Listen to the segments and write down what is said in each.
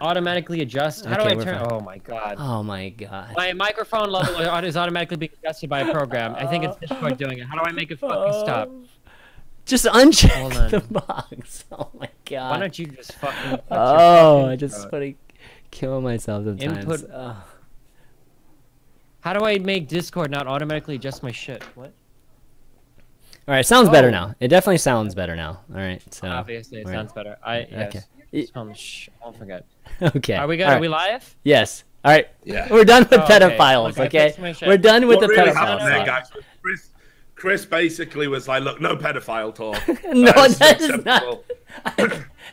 automatically adjust. How Okay, do I turn? fine. Oh my god. Oh my god. My microphone level is automatically being adjusted by a program. I think it's Discord doing it. How do I make it fucking stop? Just uncheck Hold on. the box. Oh my god. Why don't you just fucking? Oh, I just kill myself sometimes. Input. How do I make Discord not automatically adjust my shit? What? All right, sounds better now. It definitely sounds better now. All right, so Obviously, it sounds better. Yes. Okay. Don't forget. Okay. Are we good? All right. Are we live? Yes. All right. Yeah. We're done with Oh, okay. pedophiles. Look, Okay. shit. We're done with What the really pedophiles. happened there, guys, was Chris basically was like, "Look, no pedophile talk." No, This that is acceptable.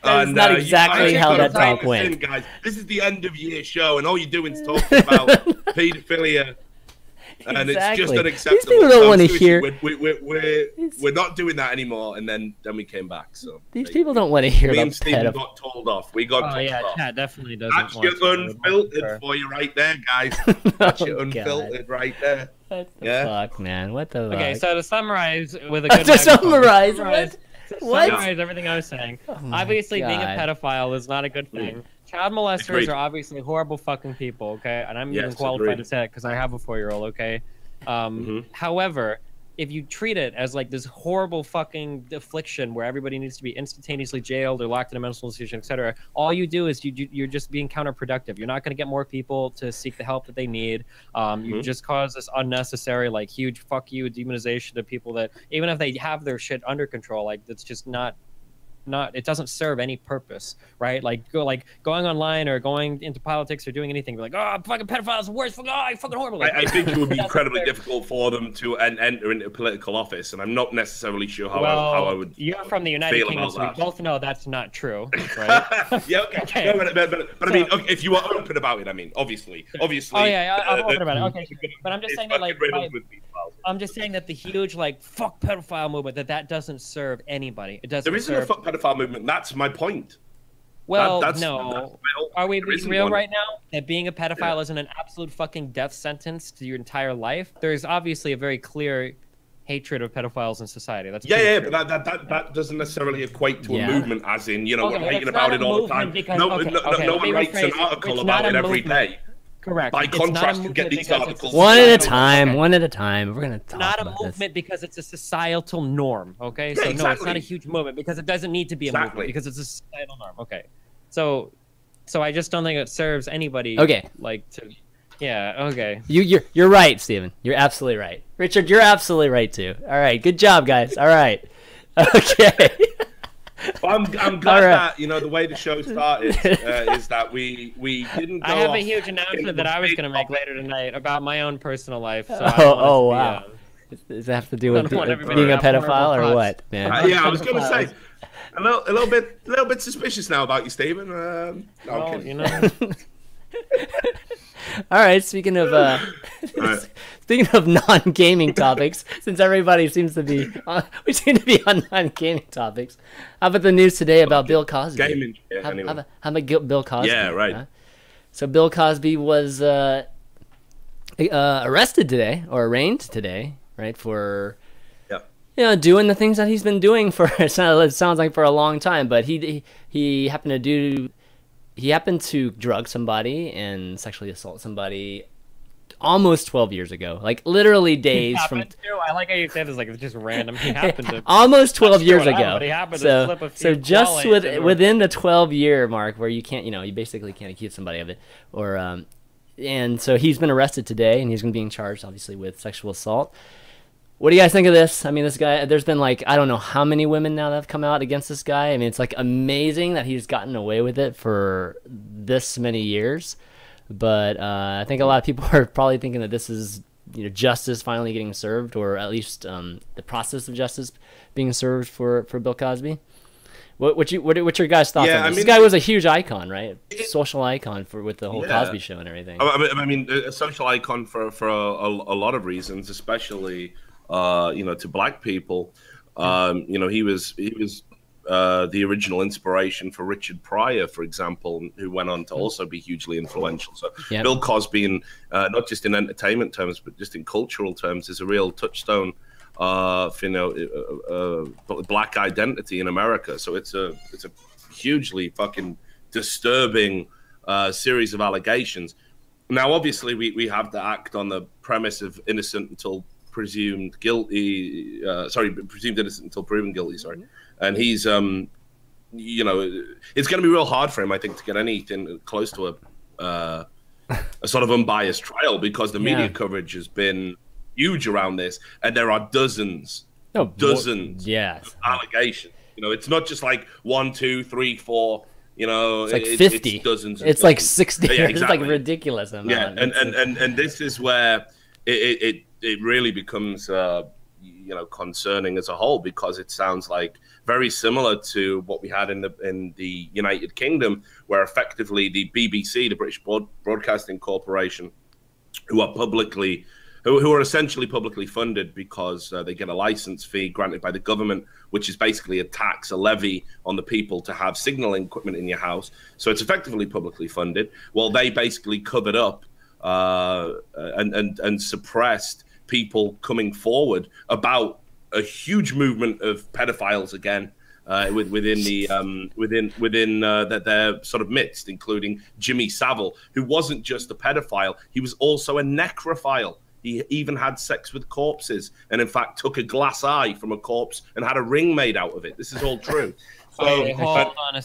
That is not exactly how that talk went. Guys, this is the end of year show, and all you're doing is talking about paedophilia. And it's just unacceptable. These people don't want to hear. We're not doing that anymore. And then we came back. So These people don't want to hear me about and Steven pedophiles. got told off. We got told off. Chat definitely doesn't. That's your unfiltered for you right there, guys. That's your unfiltered right there. What the fuck, man? What the fuck? Okay, so to summarize with a good To summarize, what? Summarize everything I was saying. Oh Obviously, being a God. pedophile is not a good thing. Child molesters Agreed. are obviously horrible fucking people, okay? And I'm even Yes, qualified agreed. to say it because I have a 4-year-old, okay? However, if you treat it as like this horrible fucking affliction where everybody needs to be instantaneously jailed or locked in a mental institution, etc., all you do is you're just being counterproductive. You're not going to get more people to seek the help that they need. You just cause this unnecessary, like, huge fuck you demonization of people that, even if they have their shit under control, like, that's just not it doesn't serve any purpose, right? Like going online or going into politics or doing anything, like, oh, fucking pedophiles, the worst, fucking horrible. Like, I think it would be incredibly difficult for them to enter into political office, and I'm not necessarily sure how I would. You're from the United Kingdom, so we both know that's not true, right? Yeah, okay. No, but I mean, okay, if you are open about it, I mean, obviously. Oh yeah, I'm open about it. Okay, but I'm just saying that, like, I'm just saying that the huge, like, fuck pedophile movement, that doesn't serve anybody. It doesn't. There isn't a fuck pedophile movement. That's my point. Well, that's Are we being real right now? That being a pedophile Yeah. isn't an absolute fucking death sentence to your entire life? There's obviously a very clear hatred of pedophiles in society. That's Yeah, but that doesn't necessarily equate to a movement, as in, you know, we're hating about it all the time. No one writes an article about it every day. Correct. By contrast, you get these articles. One at a time. One at a time. We're gonna talk not about a movement because it's a societal norm. Okay, Yeah, so no, it's not a exactly. huge movement because it doesn't need to be a movement because it's a societal norm. Okay, so I just don't think it serves anybody. Okay. Like to, yeah. Okay. You're right, Steven. You're absolutely right. Richard, you're absolutely right too. All right, good job, guys. All right. Okay. Well, I'm glad that, you know, the way the show started is that we didn't go I have off a huge announcement that I was going to make later tonight about my own personal life. So Oh wow. Does that have to do with being a pedophile or what, man? yeah, I was going to say a little bit suspicious now about you, Stephen. No, well, you know. All right. Speaking of non-gaming topics, since everybody seems to be, we seem to be on non-gaming topics. How about the news today about Bill Cosby? Gaming. How Anyway. about Bill Cosby? Yeah, right. Huh? So Bill Cosby was arrested today, or arraigned today, right, for doing the things that he's been doing for it sounds like for a long time. But he happened to drug somebody and sexually assault somebody almost 12 years ago, like literally days from. I like how you said this, like it's just random. He happened to almost 12 years ago. So just within the 12-year mark, where you can't, you basically can't accuse somebody of it, or and so he's been arrested today, and he's going to be being charged, obviously, with sexual assault. What do you guys think of this? I mean, this guy, there's been like, I don't know how many women now that have come out against this guy. I mean, it's like amazing that he's gotten away with it for this many years. But I think a lot of people are probably thinking that this is, justice finally getting served, or at least the process of justice being served for Bill Cosby. What's your guys' thoughts on this? This guy was a huge icon, right? Social icon with the whole Cosby Show and everything. I mean, a social icon for a lot of reasons, especially to black people. He was the original inspiration for Richard Pryor, for example, who went on to also be hugely influential. So Bill Cosby, not just in entertainment terms, but just in cultural terms, is a real touchstone of black identity in America. So it's a hugely fucking disturbing series of allegations. Now, obviously, we have to act on the premise of innocent until presumed guilty. Presumed innocent until proven guilty. Sorry, and he's you know, it's going to be real hard for him, I think, to get anything close to a sort of unbiased trial, because the media coverage has been huge around this, and there are dozens of allegations. You know, it's not just like 1, 2, 3, 4. You know, it's like 50. It's dozens. It's dozens. like 60. Yeah, exactly. It's like ridiculous amount. Yeah, and this is where it really becomes you know, concerning as a whole, because it sounds like very similar to what we had in the United Kingdom, where effectively the BBC, the British Broadcasting Corporation, who are essentially publicly funded because they get a license fee granted by the government, which is basically a tax, a levy on the people to have signaling equipment in your house. So it's effectively publicly funded. Well, they basically covered up and suppressed people coming forward about a huge movement of pedophiles again within their sort of midst, including Jimmy Savile, who wasn't just a pedophile, he was also a necrophile. He even had sex with corpses, and in fact took a glass eye from a corpse and had a ring made out of it. This is all true. So okay, hold on a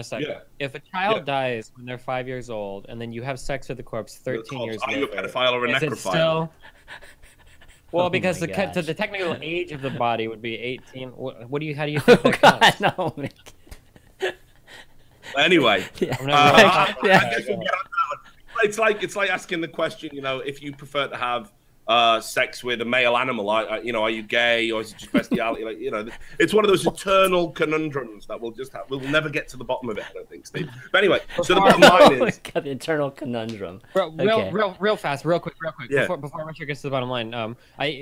second. Yeah. If a child dies when they're 5 years old, and then you have sex with the corpse 13 years later, are you a pedophile or a necrophile? Well, because the technical age of the body would be 18. How do you think that counts? No. Anyway, Yeah. It's like asking the question, you know, if you prefer to have sex with a male animal, you know, are you gay, or is it just bestiality? Like, you know, it's one of those eternal conundrums that we'll never get to the bottom of it, I don't think, Steve. But anyway, so the bottom line is the eternal conundrum. Real fast, real quick. Yeah. Before Richard gets to the bottom line,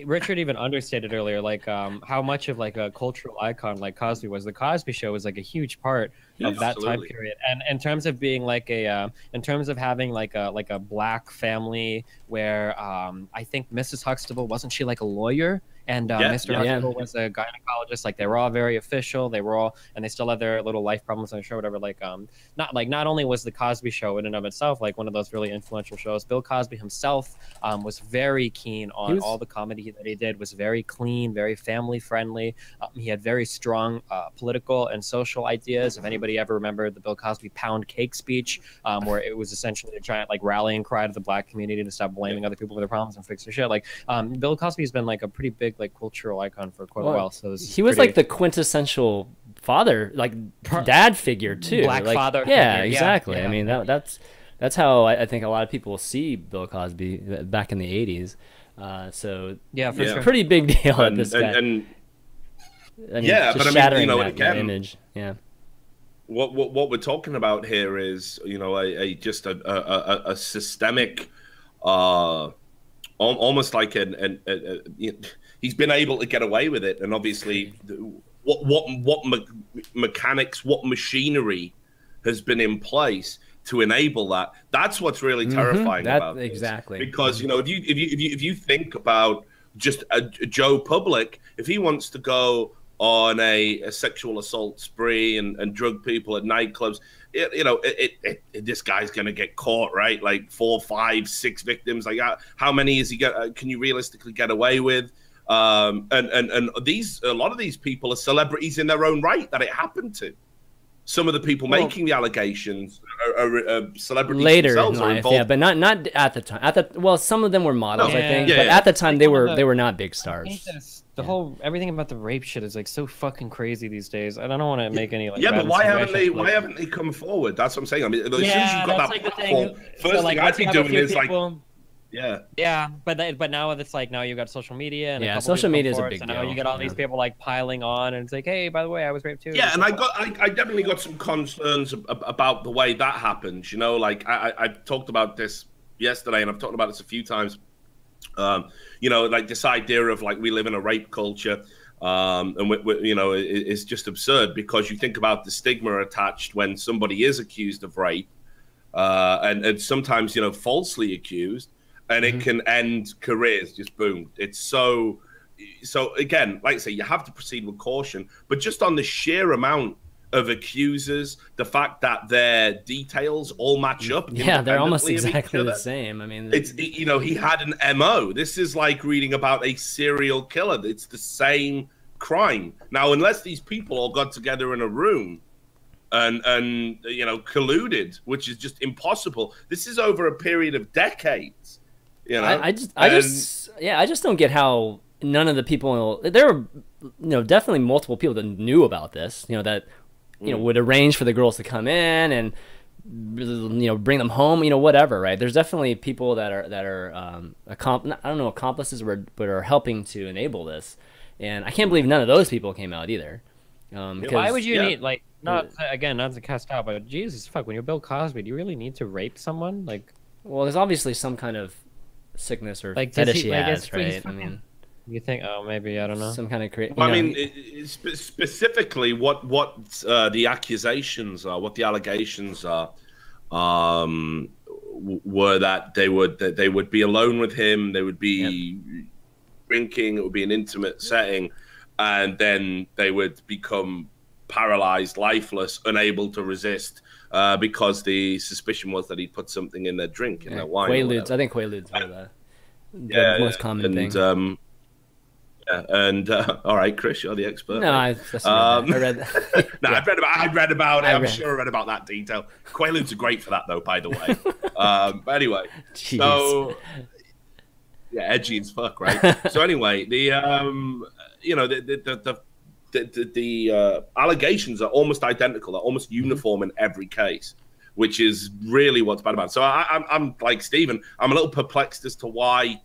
Richard even understated earlier, like how much of like a cultural icon like Cosby was. The Cosby Show was like a huge part of that time period, and in terms of being like in terms of having like a black family where I think Mrs. Huxtable, wasn't she like a lawyer? And Mr. Huxtable was a gynecologist. Like, they were all very official. They were all, and they still had their little life problems on the show, whatever. Like, not only was the Cosby Show in and of itself like one of those really influential shows, Bill Cosby himself was very keen on all the comedy that he did. Was very clean, very family friendly. He had very strong political and social ideas. If anybody ever remembered the Bill Cosby pound cake speech, where it was essentially a giant like rallying cry to the black community to stop blaming other people for their problems and fix their shit. Like, Bill Cosby's been like a pretty big like cultural icon for quite a while. So he was like the quintessential father, like dad figure too, black like, father. Yeah, figure. exactly. Yeah. I mean that's how I think a lot of people see Bill Cosby back in the '80s. So it's a pretty big deal at this guy. And I mean, but I mean, you know, again, image. Yeah. What we're talking about here is, you know, a systemic, almost like he's been able to get away with it, and obviously, what mechanics, what machinery has been in place to enable that. That's what's really terrifying about this. Exactly. Because, you know, if you think about just a Joe Public, if he wants to go on a sexual assault spree and drug people at nightclubs, this guy's gonna get caught, right? Like 4, 5, 6 victims. Like, how many is he can you realistically get away with? And a lot of these people are celebrities in their own right that it happened to. Some of the people making the allegations are celebrities later themselves in life, but not at the time. Some of them were models, I think, but at the time they were not big stars. The whole everything about the rape shit is like so fucking crazy these days. I don't want to make any like. But why haven't they come forward? That's what I'm saying. I mean, as soon as you've got that like platform, first thing I'd be doing is like. But now it's like, now you got social media, and social media is a big deal. Now you get all these people like piling on, and it's like, hey, by the way, I was raped too. Yeah, and I definitely got some concerns about the way that happens. You know, like I talked about this yesterday, and I've talked about this a few times. You know, like this idea of like we live in a rape culture, and you know, it's just absurd, because you think about the stigma attached when somebody is accused of rape, and sometimes, you know, falsely accused. And it can end careers, just boom. It's so again, like I say, you have to proceed with caution. But just on the sheer amount of accusers, the fact that their details all match up. Yeah, they're almost exactly the same. I mean, it's, you know, he had an MO. This is like reading about a serial killer. It's the same crime. Now, unless these people all got together in a room and you know, colluded, which is just impossible. This is over a period of decades. You know, I just don't get how none of the people, there were, you know, definitely multiple people that knew about this, you know, that, you know, would arrange for the girls to come in and, you know, bring them home, you know, whatever, right? There's definitely people that are I don't know, accomplices, but are helping to enable this. And I can't believe none of those people came out either. Why would you need, like, not to cast out, but Jesus fuck, when you're Bill Cosby, do you really need to rape someone? Like, well, there's obviously some kind of sickness or like, fetish he has, right? I mean, you think, oh, maybe, I don't know, some kind of well, I mean, specifically, what the accusations are, what the allegations are, were that they would be alone with him, they would be drinking, it would be an intimate setting, and then they would become paralyzed, lifeless, unable to resist, because the suspicion was that he'd put something in their drink, in their wine. Quaaludes. I think Quaaludes were the most common thing. All right, Chris, you're the expert. No, I read that. No, yeah. I've read about it. I'm sure I read about that detail. Quaaludes are great for that, though, by the way. But anyway, jeez. So yeah, edgy as fuck, right? So anyway, the you know, the allegations are almost identical. They're almost uniform in every case, which is really what's bad about it. So I'm like Stephen. I'm a little perplexed as to why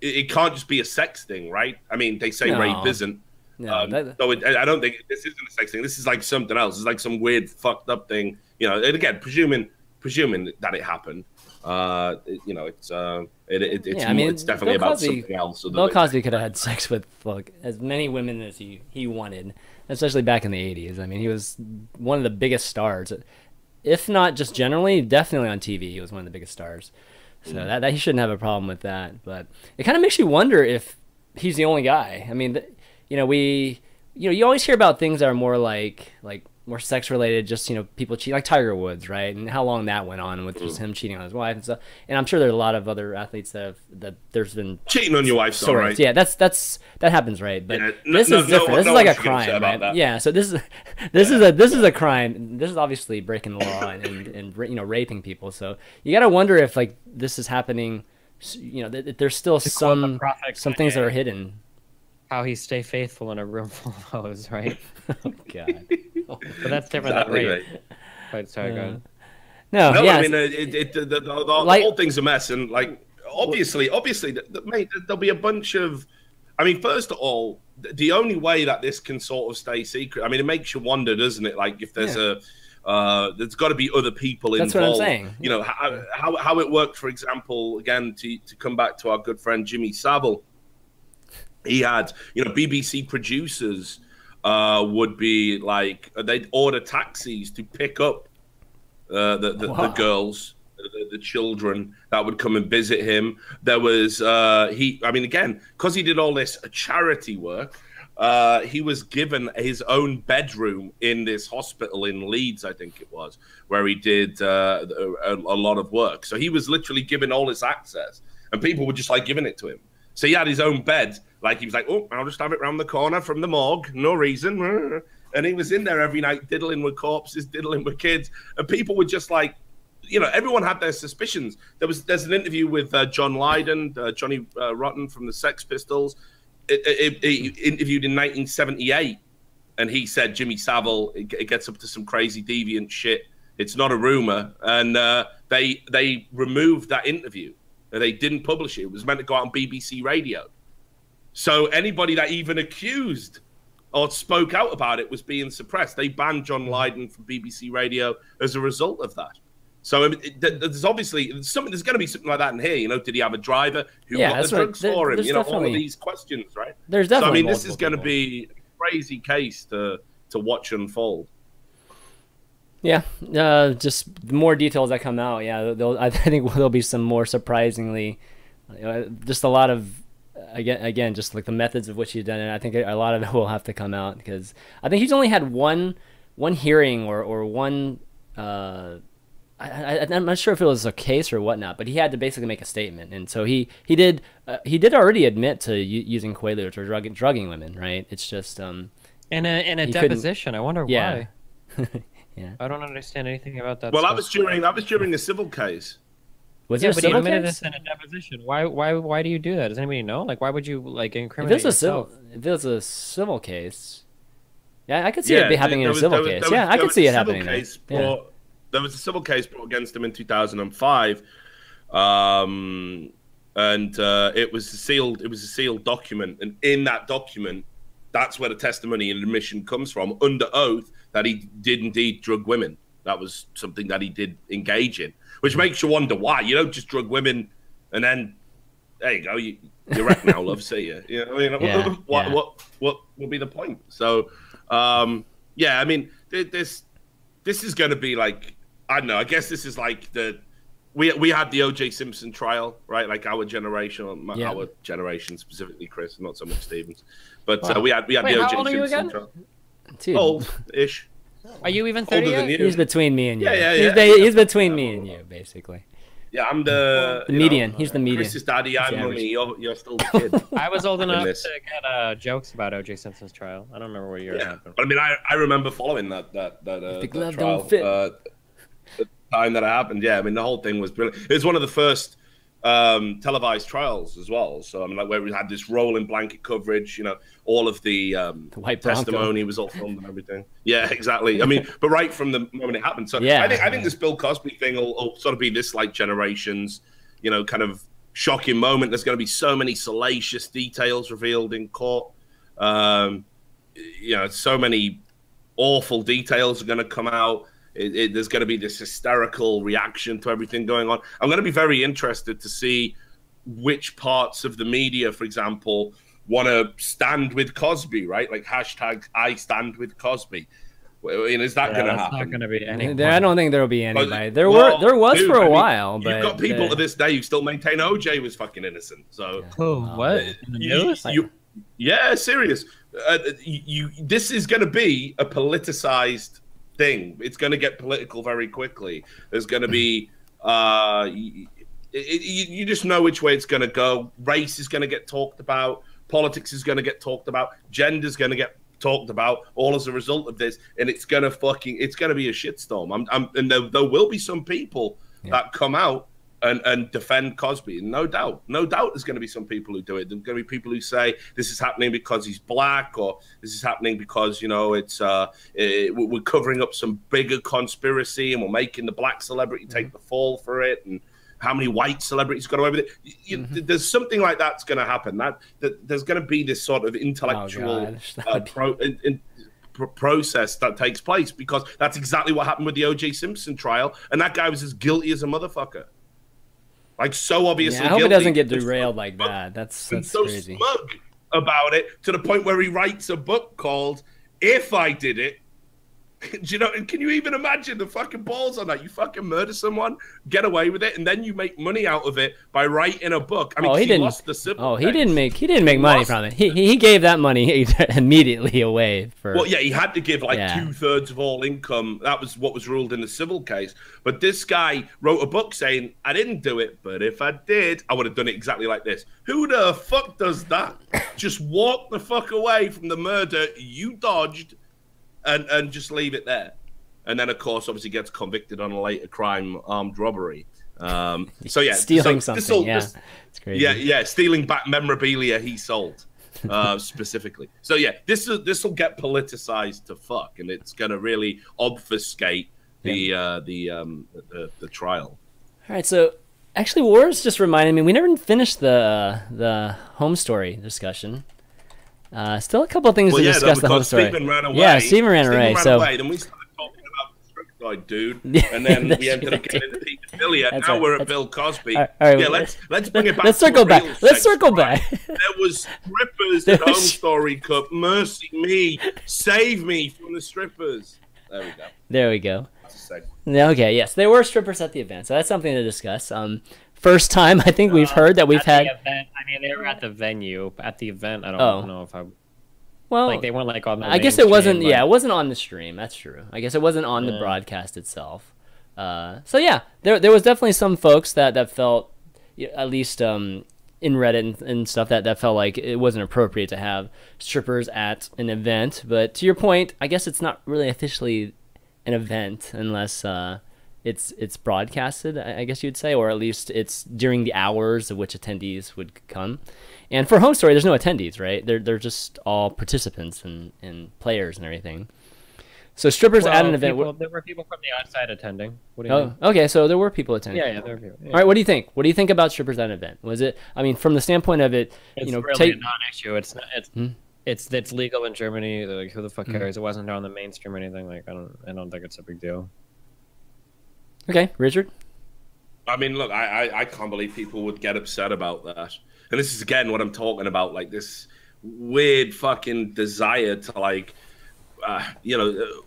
it can't just be a sex thing, right? I mean, they say rape isn't. No, I don't think this isn't a sex thing. This is like something else. It's like some weird fucked up thing, you know. And again, presuming that it happened, you know, it's it's definitely about something else. Bill Cosby could have had sex with as many women as he wanted, especially back in the 80s. I mean, he was one of the biggest stars, if not just generally, definitely on TV. He was one of the biggest stars. So that he shouldn't have a problem with that. But it kind of makes you wonder if he's the only guy. I mean, you know, you always hear about things that are more like more sex related, just, you know, people cheating, like Tiger Woods, right? And how long that went on with just him cheating on his wife and stuff. And I'm sure there's a lot of other athletes that there's been cheating on your wife, stories. Right? Yeah, that happens, right? But this is different. This is like a crime, right? Yeah. So this is a crime. This is obviously breaking the law and you know, raping people. So you got to wonder if like this is happening. You know, there's still some things that are hidden. How he stay faithful in a room full of those, right? Oh God. But that's different than rape. Right. Sorry, go ahead. No, I mean, the whole thing's a mess, and like obviously, mate, there'll be a bunch of. I mean, first of all, the only way that this can sort of stay secret. I mean, it makes you wonder, doesn't it? Like if there's there's got to be other people involved. That's what I'm saying. You know how it worked. For example, again to come back to our good friend Jimmy Savile. He had, you know, BBC producers would be like, they'd order taxis to pick up the girls, the children that would come and visit him. There was, I mean, again, because he did all this charity work, he was given his own bedroom in this hospital in Leeds, I think it was, where he did a lot of work. So he was literally given all this access, and people were just like giving it to him. So he had his own bed. Like he was like, oh, I'll just have it round the corner from the morgue, no reason. And he was in there every night, diddling with corpses, diddling with kids, and people were just like, you know, everyone had their suspicions. There's an interview with John Lydon, Johnny Rotten from the Sex Pistols. He interviewed in 1978, and he said Jimmy Savile it gets up to some crazy deviant shit. It's not a rumor, and they removed that interview. They didn't publish it. It was meant to go out on BBC Radio. So anybody that even accused or spoke out about it was being suppressed. They banned John Lydon from BBC Radio as a result of that. So there's obviously there's going to be something like that in here. You know, did he have a driver who got the drugs for him? You know, all of these questions, right? There's definitely. So I mean, this is going to be a crazy case to watch unfold. Yeah, just more details that come out. Yeah, I think there'll be some more surprisingly, just a lot of, again, just like the methods of which he's done it. I think a lot of it will have to come out because I think he's only had one one hearing or one. I'm not sure if it was a case or whatnot, but he had to basically make a statement, and so he did already admit to using Quaaludes or drugging women, right? It's just in a deposition. I wonder yeah. why. Yeah, I don't understand anything about that. Well, that was during a civil case. Was there a but civil he admitted case? this in a deposition. Why do you do that? Does anybody know? Like, why would you like incriminate yourself? If there's a civil case, yeah, I could see it happening in a civil case. Yeah, I could see it happening. There was a civil case brought against him in 2005, and it was a sealed document, and in that document, that's where the testimony and admission comes from, under oath, that he did indeed drug women. That was something that he did engage in, which makes you wonder why. You don't just drug women and then there you go, you're wrecked now, love. See you. You know what I mean? What will be the point? So, yeah, I mean, this is going to be like. I don't know. I guess this is like we had the O.J. Simpson trial, right? Like our generation, our generation specifically, Chris, not so much Stevens, but we had the O.J. Simpson trial. Old-ish. Are you even 30 yet? He's between me and you. Yeah. He's between me and you, basically. Yeah, I'm the median. He's the median. Chris's daddy, I'm mummy. You're still the kid. I was old enough to get jokes about O.J. Simpson's trial. I don't remember what year it happened. I mean, I remember following that trial. Don't fit. The time that it happened, yeah. I mean, the whole thing was brilliant. It was one of the first televised trials as well. So I mean, like where we had this rolling blanket coverage. You know, all of the white testimony was all filmed and everything. Yeah, exactly. I mean, but right from the moment it happened. So yeah, I think this Bill Cosby thing will sort of be this like generation's, you know, kind of shocking moment. There's going to be so many salacious details revealed in court. You know, so many awful details are going to come out. There's going to be this hysterical reaction to everything going on. I'm going to be very interested to see which parts of the media, for example, want to stand with Cosby, right? Like hashtag I stand with Cosby. Is that going to happen? Not going to be anybody. I don't think there will be anybody. There was for a while, but you've got people to this day who still maintain OJ was fucking innocent. So what? Yeah, serious. This is going to be a politicized thing. It's going to get political very quickly. There's going to be you just know which way it's going to go. Race is going to get talked about. Politics is going to get talked about. Gender is going to get talked about, all as a result of this, and it's going to be a shitstorm. And there will be some people that come out and defend Cosby. No doubt there's going to be some people who do it. There's going to be people who say this is happening because he's black, or this is happening because, you know, it's we're covering up some bigger conspiracy and we're making the black celebrity take the fall for it, and how many white celebrities got away with it. There's something like that's going to happen. That there's going to be this sort of intellectual process that takes place, because that's exactly what happened with the O.J. Simpson trial, and that guy was as guilty as a motherfucker. Like, so obviously guilty. I hope it doesn't get derailed like that. That's so crazy. Smug about it, to the point where he writes a book called "If I Did It." Do you know? And can you even imagine the fucking balls on that? You fucking murder someone, get away with it, and then you make money out of it by writing a book. I mean, he didn't make money from it. He gave that money immediately away for. Well, yeah, he had to give like 2/3 of all income. That was what was ruled in the civil case. But this guy wrote a book saying, "I didn't do it, but if I did, I would have done it exactly like this." Who the fuck does that? Just walk the fuck away from the murder you dodged. And just leave it there. And then, of course, obviously gets convicted on a later crime, armed robbery. So, yeah. Stealing something, it's crazy. Yeah, stealing back memorabilia he sold, specifically. So, yeah, this will get politicized to fuck, and it's going to really obfuscate the trial. All right, so, actually, Wars just reminded me, we never finished the Hometory discussion. Still a couple of things to discuss the Hometory. Stephen ran away. Yeah, Stephen ran away. Then we started talking about the strip dude, and then we ended up getting into pedophilia. Now we're at Bill Cosby. All right, yeah, let's bring it back. Let's circle back. Let's circle back. There was strippers at Hometory Cup. Mercy me, save me from the strippers. There we go. Okay, yes, there were strippers at the event, so that's something to discuss. First time I think we've heard that we've had. I mean, they were at the venue. At the event, I don't know if I. Well, like they weren't like on the I guess it wasn't. mainstream, Yeah, it wasn't on the stream. That's true. I guess it wasn't on the broadcast itself. So yeah, there was definitely some folks that felt, at least in Reddit and stuff, that felt like it wasn't appropriate to have strippers at an event. But to your point, I guess it's not really officially an event unless it's broadcasted, I guess you'd say, or at least it's during the hours of which attendees would come. And for Hometory, there's no attendees, right? They're just all participants and players and everything. So strippers at an event. There were people from the outside attending. What do you mean? Okay, so there were people attending. Yeah, there were people. Yeah. All right, what do you think? What do you think about strippers at an event? Was it? I mean, from the standpoint of it, it's really a non-issue. It's not. It's legal in Germany. Like, who the fuck cares? It wasn't on the mainstream or anything. Like, I don't think it's a big deal. Okay, Richard. I mean, look, I can't believe people would get upset about that. And this is again what I'm talking about, like this weird fucking desire to like,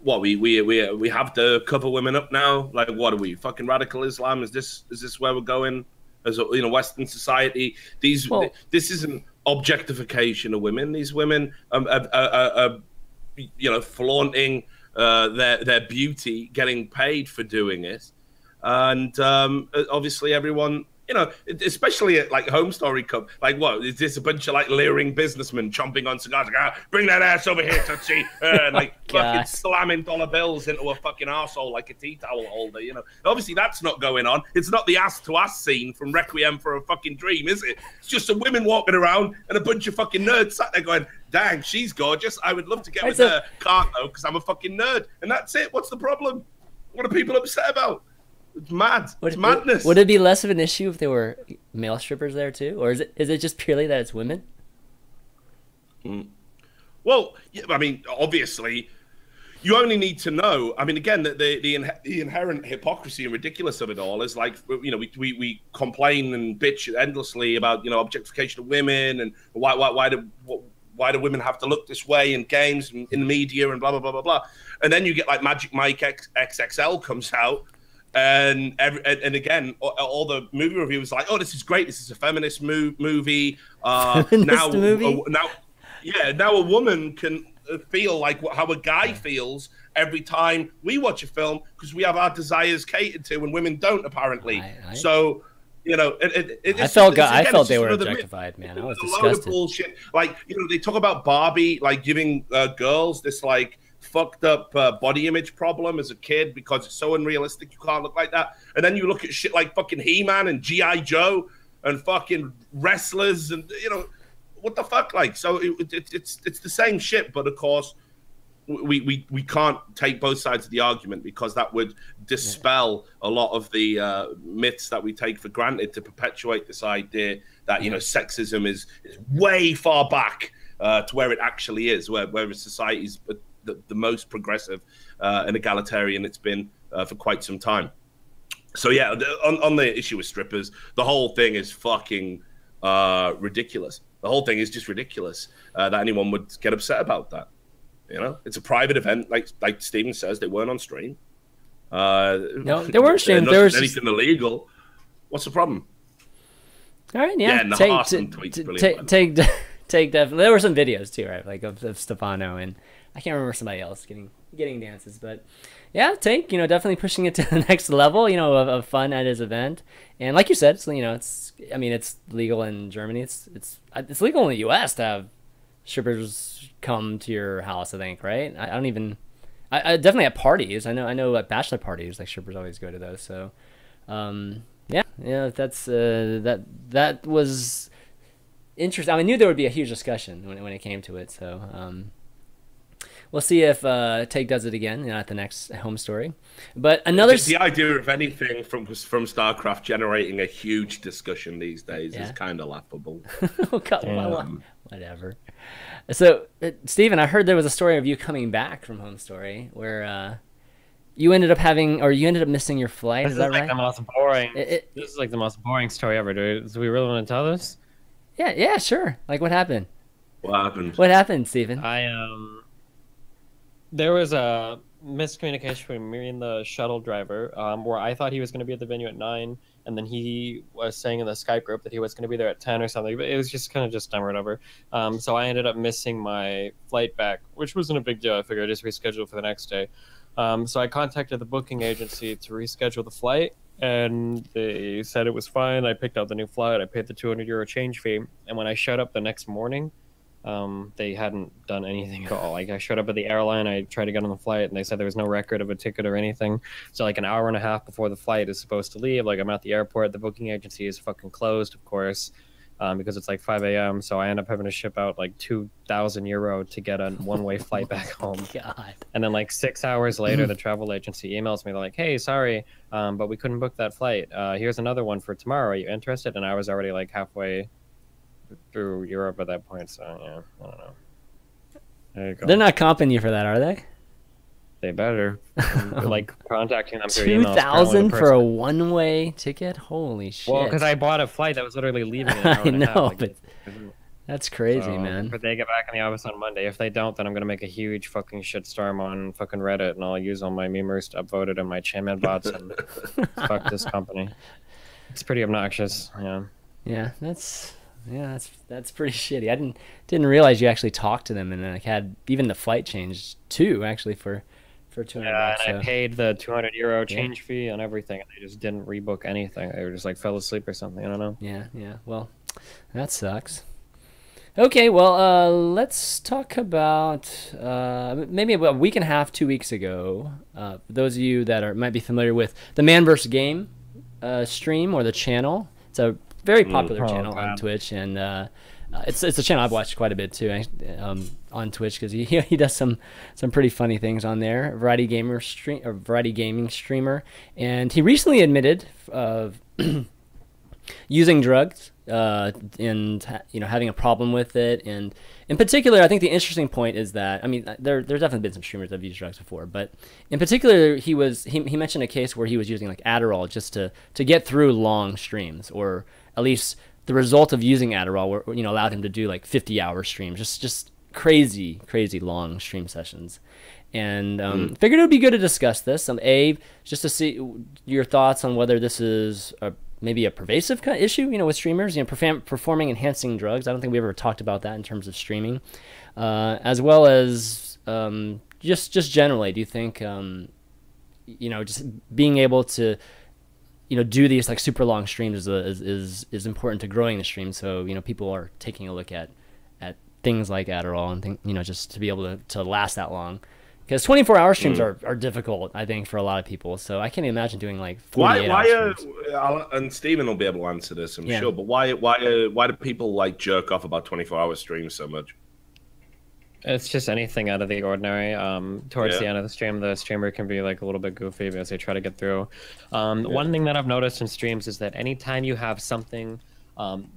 what we have to cover women up now. Like, what are we, fucking radical Islam? Is this where we're going as a Western society? This isn't objectification of women. These women are flaunting their beauty, getting paid for doing it. And obviously everyone, especially at like Hometory Cup, like what is this, a bunch of like leering businessmen chomping on cigars, like, bring that ass over here, Tootsie, and like fucking slamming dollar bills into a fucking arsehole like a tea towel holder, Obviously that's not going on. It's not the ass to ass scene from Requiem for a Fucking Dream, is it? It's just some women walking around and a bunch of fucking nerds sat there going, dang, she's gorgeous. I would love to get with her. Can't though, because I'm a fucking nerd. And that's it. What's the problem? What are people upset about? It's mad. It's madness. Would it be less of an issue if there were male strippers there too, or is it just purely that it's women? Well, yeah, I mean, obviously, you only need to know. I mean, again, the inherent hypocrisy and ridiculous of it all is like, we complain and bitch endlessly about objectification of women and why do women have to look this way in games and in the media and blah blah blah blah blah, and then you get like Magic Mike XXL comes out. And again, all the movie reviewers like, oh, this is great. This is a feminist movie. Feminist movie? Now a woman can feel like how a guy feels every time we watch a film because we have our desires catered to, and women don't apparently. So. I felt they were objectified, man. I was disgusted. A load of bullshit. Like, they talk about Barbie, like giving girls this like fucked up body image problem as a kid because it's so unrealistic. You can't look like that. And then you look at shit like fucking He-Man and G.I. Joe and fucking wrestlers and what the fuck, like. So it's the same shit, but of course we can't take both sides of the argument because that would dispel a lot of the myths that we take for granted to perpetuate this idea that sexism is way far back to where it actually is, where society is the most progressive and egalitarian it's been for quite some time. So yeah, on the issue with strippers, the whole thing is fucking ridiculous. The whole thing is just ridiculous that anyone would get upset about that. It's a private event, like Steven says. They weren't on stream. No, they weren't streamed. There was anything illegal. What's the problem? All right, yeah. And the Harson tweet's brilliant. Take definitely. There were some videos too, right? Like of Stefano and I can't remember somebody else getting dances, but yeah, definitely pushing it to the next level, of fun at his event. And like you said, it's legal in Germany. It's legal in the U.S. to have strippers come to your house, I think, right? I definitely at parties. I know at bachelor parties, like strippers always go to those. So, that's that was interesting. I knew there would be a huge discussion when it came to it. So, we'll see if Take does it again at the next Hometory. But the idea of anything from StarCraft generating a huge discussion these days is kind of laughable. Whatever. So, Steven, I heard there was a story of you coming back from Hometory where you ended up missing your flight. This is that like right? The most boring. This is like the most boring story ever, dude. Do we really want to tell this? Yeah, sure. Like, what happened? What happened, Steven? There was a miscommunication between me and the shuttle driver, where I thought he was going to be at the venue at 9, and then he was saying in the Skype group that he was going to be there at 10 or something, but it was just kind of just dumb or whatever. So I ended up missing my flight back, which wasn't a big deal. I figured I'd just reschedule for the next day. So I contacted the booking agency to reschedule the flight, and they said it was fine. I picked out the new flight. I paid the €200 change fee, and when I showed up the next morning, they hadn't done anything at all. Like, I showed up at the airline, I tried to get on the flight, and they said there was no record of a ticket or anything. So like an hour and a half before the flight is supposed to leave, like I'm at the airport, the booking agency is fucking closed, of course, because it's like 5 a.m. So I end up having to ship out like €2,000 to get a one-way flight back home. God. And then like 6 hours later, the travel agency emails me. They're like, "Hey, sorry, but we couldn't book that flight. Here's another one for tomorrow. Are you interested?" And I was already like halfway through Europe at that point, so yeah, I don't know. There you go. They're not comping you for that, are they? They better. Like contacting them through emails. 2,000 for a one-way ticket? Holy shit! Well, because I bought a flight that was literally leaving in an hour and a half. Like, but that's crazy, so, man. But they get back in the office on Monday. If they don't, then I'm gonna make a huge fucking shitstorm on fucking Reddit, and I'll use all my memers upvoted and my ChanManV bots and fuck this company. It's pretty obnoxious. Yeah. Yeah, that's pretty shitty. I didn't realize you actually talked to them and like had even the flight changed too, actually, for $200. Yeah, and so. I paid the €200 change fee and everything, and they just didn't rebook anything. They were just like fell asleep or something. I don't know. Yeah. Well, that sucks. Okay, well, let's talk about maybe about a week and a half, 2 weeks ago. For those of you that might be familiar with the Man vs. Game stream or the channel, it's a very popular channel on Twitch, and it's a channel I've watched quite a bit too on Twitch, because he does some pretty funny things on there. Variety gaming streamer, and he recently admitted of using drugs and having a problem with it. And in particular, I think the interesting point is that, I mean, there's definitely been some streamers that have used drugs before, but in particular, he mentioned a case where he was using like Adderall just to get through long streams, or at least the result of using Adderall allowed him to do like 50-hour streams, just crazy long stream sessions. And figured it would be good to discuss this. Just to see your thoughts on whether this is maybe a pervasive kind of issue, with streamers, performing enhancing drugs. I don't think we ever talked about that in terms of streaming, as well as just generally. Do you think, just being able to, do these like super long streams is important to growing the stream? So, people are taking a look at things like Adderall and just to be able to last that long. Because 24-hour streams are difficult, I think, for a lot of people. So I can't imagine doing like 48-hour streams. And Steven will be able to answer this, I'm sure. But why do people like jerk off about 24-hour streams so much? It's just anything out of the ordinary. Towards the end of the streamer can be like a little bit goofy because they try to get through. One thing that I've noticed in streams is that anytime you have something,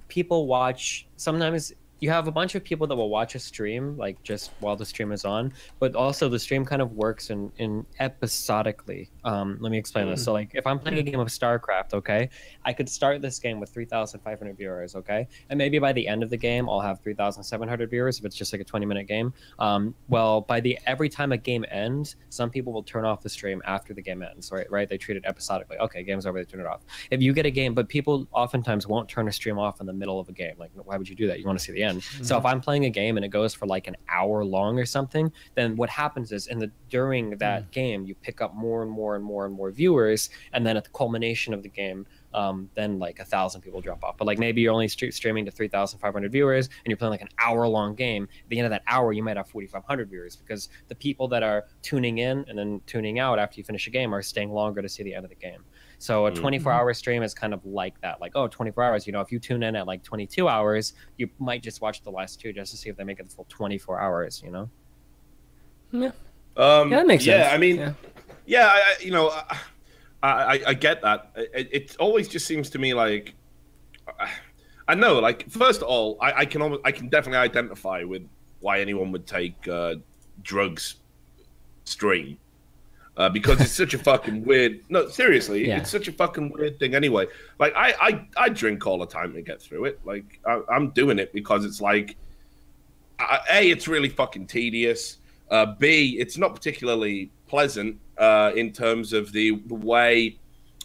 people watch. Sometimes you have a bunch of people that will watch a stream like just while the stream is on, but also the stream kind of works in episodically. Let me explain this. So like if I'm playing a game of StarCraft, okay, I could start this game with 3,500 viewers, okay, and maybe by the end of the game I'll have 3,700 viewers if it's just like a 20-minute game. Well, every time a game ends, some people will turn off the stream after the game ends, right? They treat it episodically. Okay, game's over, they turn it off. If you get a game, but people oftentimes won't turn a stream off in the middle of a game. Like, why would you do that? You want to see the end. So if I'm playing a game and it goes for like an hour long or something, then what happens is during that game, you pick up more and more viewers, and then at the culmination of the game, then like 1,000 people drop off. But like maybe you're only streaming to 3,500 viewers, and you're playing like an hour-long game. At the end of that hour, you might have 4,500 viewers, because the people that are tuning in and then tuning out after you finish a game are staying longer to see the end of the game. So a 24-hour stream is kind of like that. Like, 24 hours, if you tune in at like 22 hours, you might just watch the last two just to see if they make it the full 24 hours, Yeah. That makes sense. Yeah, I mean, I get that. It always just seems to me like, I know, like, first of all, I can definitely identify with why anyone would take drugs stream. Because it's such a fucking weird. No, seriously, it's such a fucking weird thing. Anyway, like I drink all the time to get through it. Like I'm doing it because it's like, A, it's really fucking tedious. B, it's not particularly pleasant in terms of the way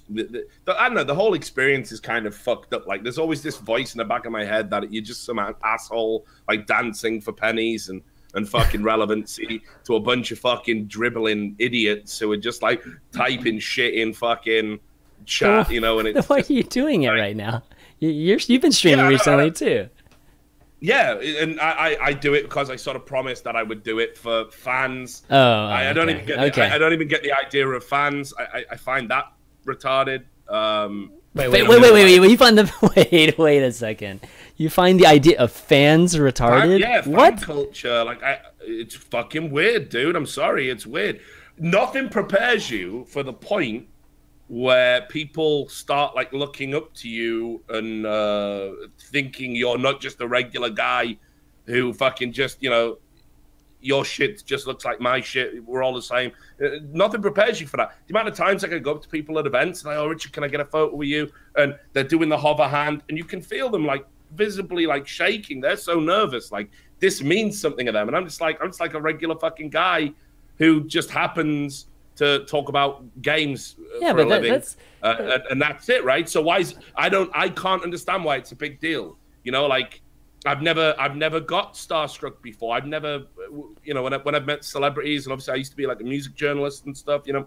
I don't know, the whole experience is kind of fucked up. Like, there's always this voice in the back of my head that you're just some asshole, like, dancing for pennies and fucking relevancy to a bunch of fucking dribbling idiots who are just, like, typing shit in fucking chat, you know, and it's why are you doing it right now? You've been streaming recently, too. Yeah, and I do it because I sort of promised that I would do it for fans. I don't even get I don't even get the idea of fans. I find that retarded. Wait. You find the wait a second. You find the idea of fans retarded? Fan culture. Like, it's fucking weird, dude. I'm sorry, it's weird. Nothing prepares you for the point where people start, like, looking up to you and thinking you're not just a regular guy who fucking just, you know, your shit just looks like my shit. We're all the same. Nothing prepares you for that. The amount of times I can go up to people at events and oh, Richard, can I get a photo with you? And they're doing the hover hand, and you can feel them, like, visibly, like, shaking. They're so nervous. Like, this means something to them. And I'm just like a regular fucking guy who just happens to talk about games for a living, and that's it, right? So I can't understand why it's a big deal. You know, like, I've never got starstruck before. I've never, you know, when I've met celebrities, and obviously I used to be like a music journalist and stuff, you know,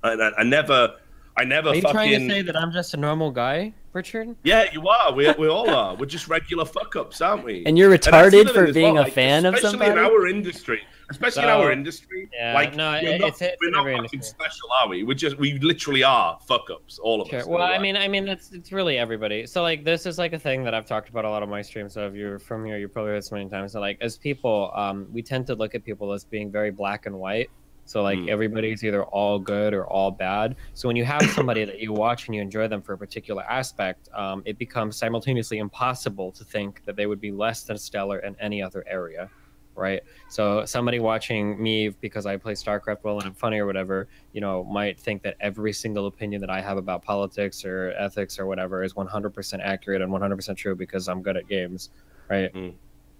and I never. Are you trying to say that I'm just a normal guy, Richard? Yeah, you are. We all are. We're just regular fuck ups, aren't we? And you're retarded for being a fan of somebody? Especially in our industry. Especially in our industry. Yeah, like, no, we're not fucking special, are we? We literally are fuck ups, all of us. Well, I mean, it's really everybody. So, like, this is like a thing that I've talked about a lot on my streams. So if you're from here, you've probably heard this many times. So, like, as people, we tend to look at people as being very black and white. So, like, everybody's either all good or all bad. So when you have somebody that you watch and you enjoy them for a particular aspect, it becomes simultaneously impossible to think that they would be less than stellar in any other area, right? So somebody watching me because I play StarCraft well and I'm funny or whatever, you know, might think that every single opinion that I have about politics or ethics or whatever is 100% accurate and 100% true because I'm good at games, right?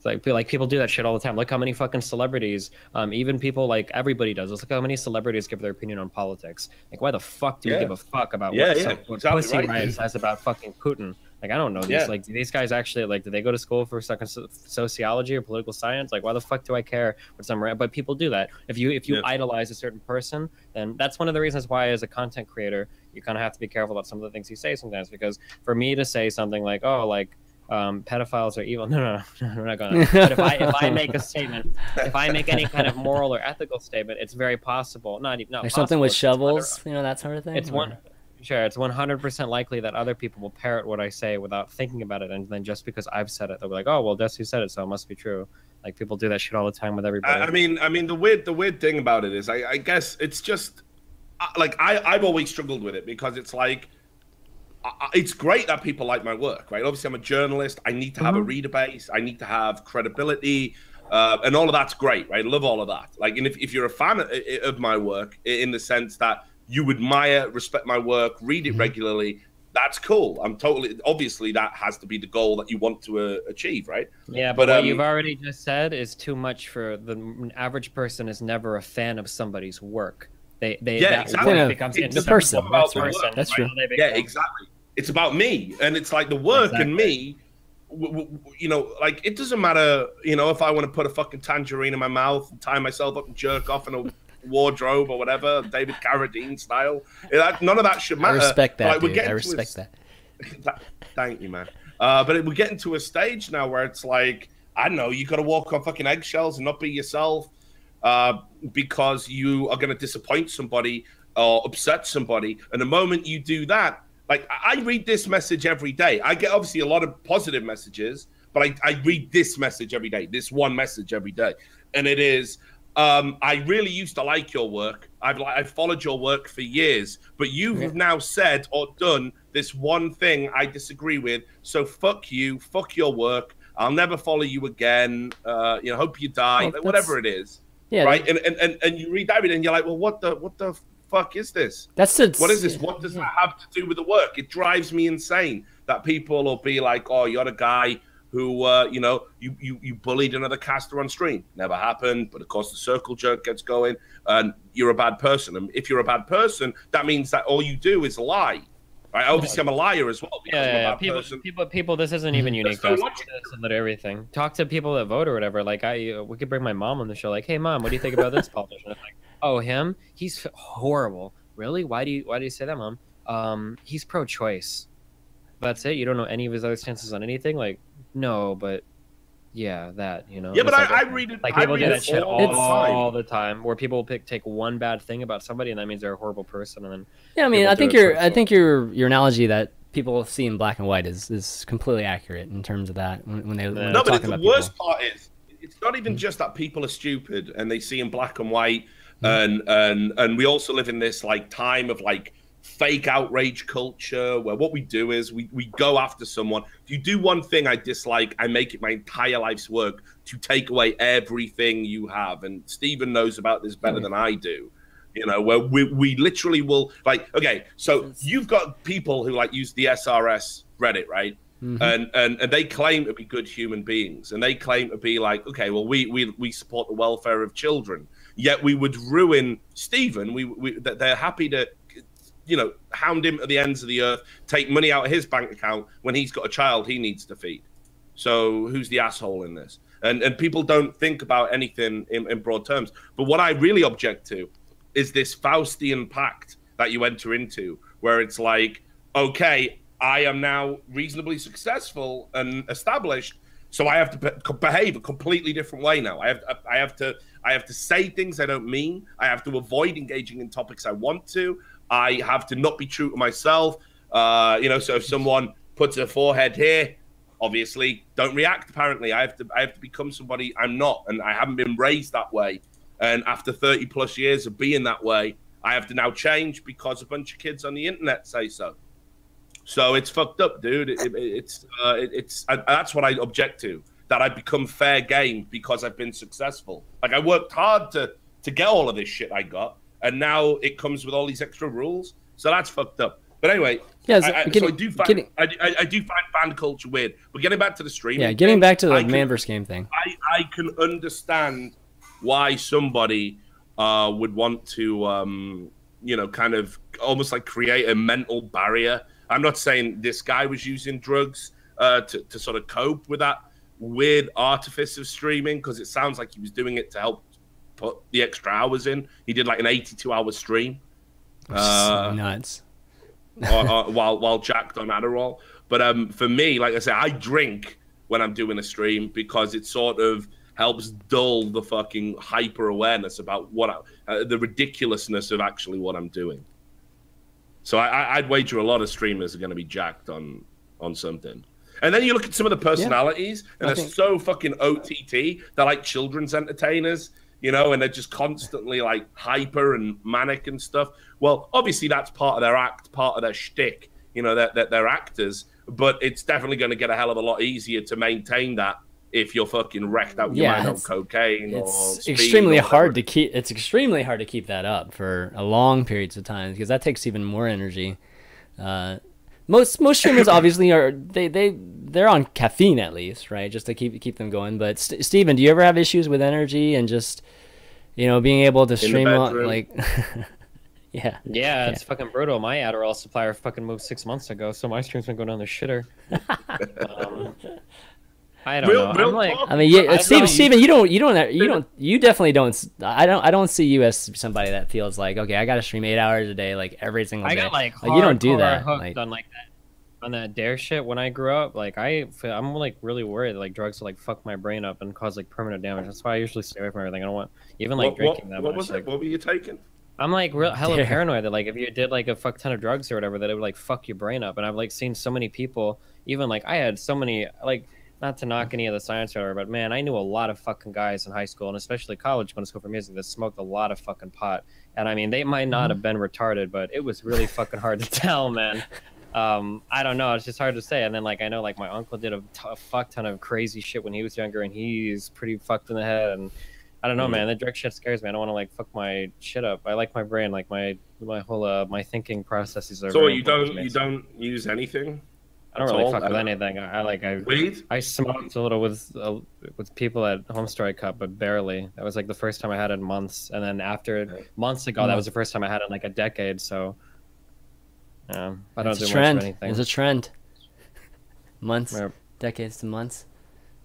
Like people do that shit all the time. Look how many fucking celebrities, even people, like, everybody does. Look how many celebrities give their opinion on politics. Like, why the fuck do you give a fuck about what Pussy Riot says about fucking Putin? Like, I don't know these. Like, do these guys actually, like, do they go to school for sociology or political science? Like, why the fuck do I care what some? But people do that. If you idolize a certain person, then that's one of the reasons why, as a content creator, you kind of have to be careful about some of the things you say sometimes. Because for me to say something like, oh, like, pedophiles are evil. No, we're not gonna. But if I make a statement, if I make any kind of moral or ethical statement, it's very possible. Like something with shovels, you know, that sort of thing. It's 100% likely that other people will parrot what I say without thinking about it, and then just because I've said it, they'll be like, "Oh, well, that's who said it, so it must be true." Like, people do that shit all the time with everybody. I mean, the weird thing about it is, I guess it's just like I've always struggled with it because it's like. It's great that people like my work, right? Obviously, I'm a journalist. I need to have a reader base. I need to have credibility, and all of that's great, right? I love all of that. Like, and if you're a fan of my work, in the sense that you admire, respect my work, read it regularly, that's cool. Obviously, that has to be the goal that you want to achieve, right? Yeah, but what you've already just said is too much for the average person. Is never a fan of somebody's work. Exactly. Becomes the person. That's true. Yeah, exactly. It's about me, and it's like the work and me. You know, like, it doesn't matter. You know, if I want to put a fucking tangerine in my mouth and tie myself up and jerk off in a wardrobe or whatever, David Carradine style. None of that should matter. I respect that. Like, I respect that. Thank you, man. But we're getting to a stage now where it's like, I don't know, you got to walk on fucking eggshells and not be yourself. Because you are going to disappoint somebody or upset somebody. And the moment you do that, like, I read this message every day. I get obviously a lot of positive messages, but I read this message every day, this one message every day. And it is, I really used to like your work. I've followed your work for years, but you have now said or done this one thing I disagree with. So fuck you, fuck your work. I'll never follow you again. You know, hope you die, like, whatever it is. Yeah, right. And you read that and you're like, well, what the fuck is this? What is this? What does that have to do with the work? It drives me insane that people will be like, oh, you're a guy who, you know, you bullied another caster on stream. Never happened, but of course the circle jerk gets going, and you're a bad person. And if you're a bad person, that means that all you do is lie. Right? Obviously, I'm a liar as well. Because I'm a bad person. People. This isn't even unique to us. This and everything. Talk to people that vote or whatever. Like we could bring my mom on the show. Like, hey, mom, what do you think about this politician? I'm like, oh, him? He's horrible. Really? Why do you say that, mom? He's pro-choice. That's it. You don't know any of his other stances on anything. Like, no, but yeah, that, you know. Yeah, but I read it. Like, people do that shit all the time, where people take one bad thing about somebody, and that means they're a horrible person. And then yeah, I mean, I think your analogy that people see in black and white is completely accurate in terms of that when they're talking about people. No, but the worst part is it's not even just that people are stupid and they see in black and white, and we also live in this like time of like fake outrage culture where what we do is we go after someone. If you do one thing I dislike, I make it my entire life's work to take away everything you have. And Stephen knows about this better than I do. You know, where we literally will, like, okay, so you've got people who like use the SRS Reddit, right? And they claim to be good human beings, and they claim to be like, okay, well, we support the welfare of children, yet we would ruin Stephen. They're happy to, you know, hound him to the ends of the earth, take money out of his bank account when he's got a child he needs to feed. So who's the asshole in this? And people don't think about anything in broad terms. But what I really object to is this Faustian pact that you enter into, where it's like, okay, I am now reasonably successful and established, so I have to behave a completely different way now. I have to say things I don't mean. I have to avoid engaging in topics I want to. I have to not be true to myself. You know, so if someone puts a forehead here, obviously don't react. Apparently, I have to become somebody I'm not, and I haven't been raised that way. And after 30 plus years of being that way, I have to now change because a bunch of kids on the internet say so. So it's fucked up, dude. It's that's what I object to. That I become fair game because I've been successful. Like I worked hard to get all of this shit I got, and now it comes with all these extra rules. So that's fucked up. But anyway, yeah. So I do find fan culture weird. But getting back to the stream, getting back to the man versus game thing, I can understand why somebody would want to, you know, kind of almost like create a mental barrier. I'm not saying this guy was using drugs to sort of cope with that weird artifice of streaming, because it sounds like he was doing it to help put the extra hours in. He did like an 82-hour stream. Nuts. while jacked on Adderall. But for me, like I said, I drink when I'm doing a stream because it sort of helps dull the fucking hyper awareness about what the ridiculousness of actually what I'm doing. So I'd wager a lot of streamers are going to be jacked on something. And then you look at some of the personalities, and they're so fucking OTT. They're like children's entertainers, you know, and they're just constantly like hyper and manic and stuff. Well, obviously that's part of their act, part of their shtick. You know, they're actors, but it's definitely going to get a hell of a lot easier to maintain that if you're fucking wrecked out your mind on cocaine or speed. Extremely hard to keep. It's extremely hard to keep that up for a long periods of time, because that takes even more energy. Most streamers obviously they're on caffeine at least, right? Just to keep them going. But Steven, do you ever have issues with energy and just, you know, being able to stream on, like yeah, it's fucking brutal. My Adderall supplier fucking moved 6 months ago, so my stream's been going down the shitter. I don't know. I'm like, I mean, Steven, you definitely don't. I don't see you as somebody that feels like, okay, I got to stream 8 hours a day, like every single day. I got like you don't do that. Like, on that dare shit when I grew up. Like I'm like really worried that like drugs will like fuck my brain up and cause like permanent damage. That's why I usually stay away from everything. I don't want even like drinking that much. What was it? What were you taking? I'm like hella paranoid that like if you did like a fuck ton of drugs or whatever, that it would like fuck your brain up. And I've like seen so many people, even like I had so many, like, not to knock any of the science or whatever, but man, I knew a lot of fucking guys in high school and especially college going to school for music that smoked a lot of fucking pot. And I mean, they might not have been retarded, but it was really fucking hard to tell, man. I don't know, it's just hard to say. And then like I know like my uncle did a fuck ton of crazy shit when he was younger, and he's pretty fucked in the head. And I don't know, man, the drug shit scares me. I don't want to like fuck my shit up. I like my brain, like my whole my thinking processes are. So you don't use anything? I don't really fuck with anything. I smoked a little with people at Hometory Cup, but barely. That was like the first time I had it in months, and then after months ago, that was the first time I had it in like a decade. So, I don't do much of anything. It's a trend. Months, decades to months,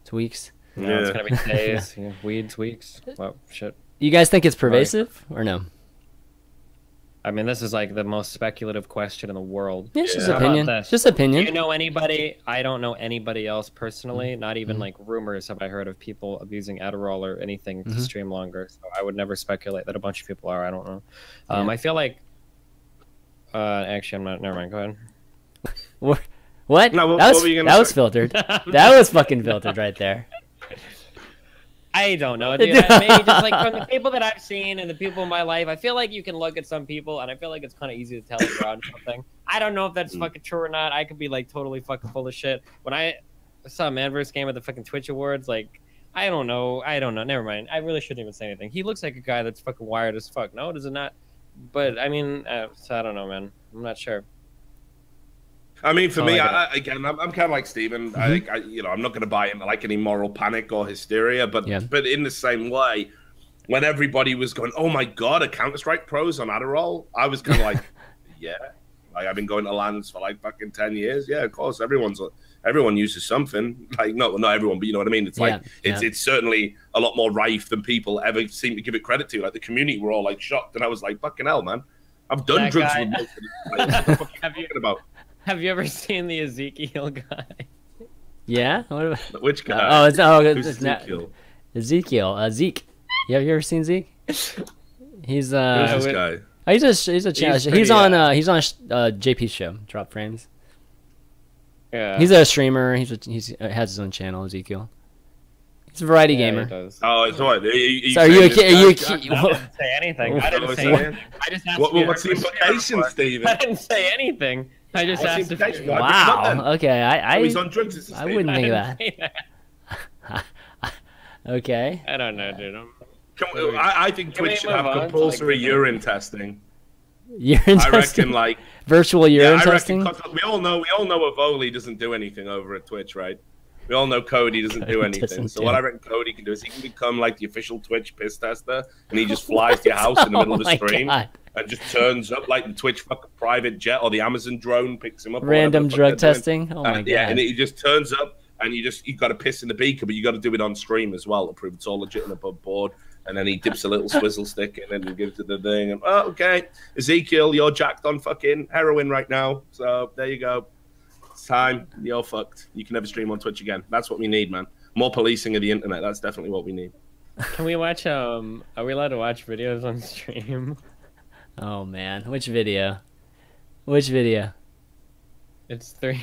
to weeks. Yeah, it's gonna be days, weeds, weeks. Well, shit. You guys think it's pervasive or no? I mean, this is like the most speculative question in the world. Yeah, it's just opinion. Just opinion. Do you know anybody? I don't know anybody else personally. Not even like rumors have I heard of people abusing Adderall or anything to stream longer. So I would never speculate that a bunch of people are. I don't know. I feel like. Actually, I'm not. Never mind. Go ahead. What? No, that was say? Filtered. That was fucking filtered right there. I don't know, dude. Maybe just like from the people that I've seen and the people in my life, I feel like you can look at some people and I feel like it's kind of easy to tell if you're on something. I don't know if that's fucking true or not. I could be like totally fucking full of shit. When I saw Manverse game at the fucking Twitch Awards, like, I don't know. Never mind. I really shouldn't even say anything. He looks like a guy that's fucking wired as fuck. No, does it not? But I mean, so I don't know, man. I'm not sure. I mean, for me, I'm kind of like Steven. I'm not going to buy into like any moral panic or hysteria, but in the same way, when everybody was going, "Oh my god, a Counter-Strike pros on Adderall," I was kind of like, "Yeah, like I've been going to LANs for like fucking 10 years. Yeah, of course, everyone uses something. Like not everyone, but you know what I mean. It's like it's certainly a lot more rife than people ever seem to give it credit to. Like the community were all like shocked, and I was like, "Fucking hell, man! I've done drugs with most of this. Like, what the fuck are you talking about?" Have you ever seen the Ezekiel guy? Yeah. What about... Which guy? It's Ezekiel. Zeke. Yeah, have you ever seen Zeke? He's Who's this guy? He's a challenge. He's on JP's show, Drop Frames. Yeah. He's a streamer. He has his own channel, Ezekiel. He's a variety gamer. He does. Oh, it's what? Are you a kid? I didn't say anything. I didn't say anything. I just asked what's the implication, Steven? I didn't say anything. I just asked if you... Wow. Okay. He's on drugs. I wouldn't think of that. Okay. I don't know, dude. I think Twitch should have compulsory urine testing. Urine testing? I reckon, like virtual urine testing. We all know Avoli doesn't do anything over at Twitch, right? We all know Cody doesn't do anything. So what I reckon Cody can do is he can become like the official Twitch piss tester, and he just flies to your house in the middle of the stream and just turns up like the Twitch fucking private jet or the Amazon drone picks him up. Random drug testing. Oh my god! Yeah, and he just turns up and you got to piss in the beaker, but you got to do it on stream as well to prove it's all legit and above board. And then he dips a little swizzle stick in and gives it the thing. And okay, Ezekiel, you're jacked on fucking heroin right now. So there you go. It's time. You're fucked. You can never stream on Twitch again. That's what we need, man. More policing of the internet. That's definitely what we need. Can we watch? Are we allowed to watch videos on stream? Oh man, which video? Which video? It's 3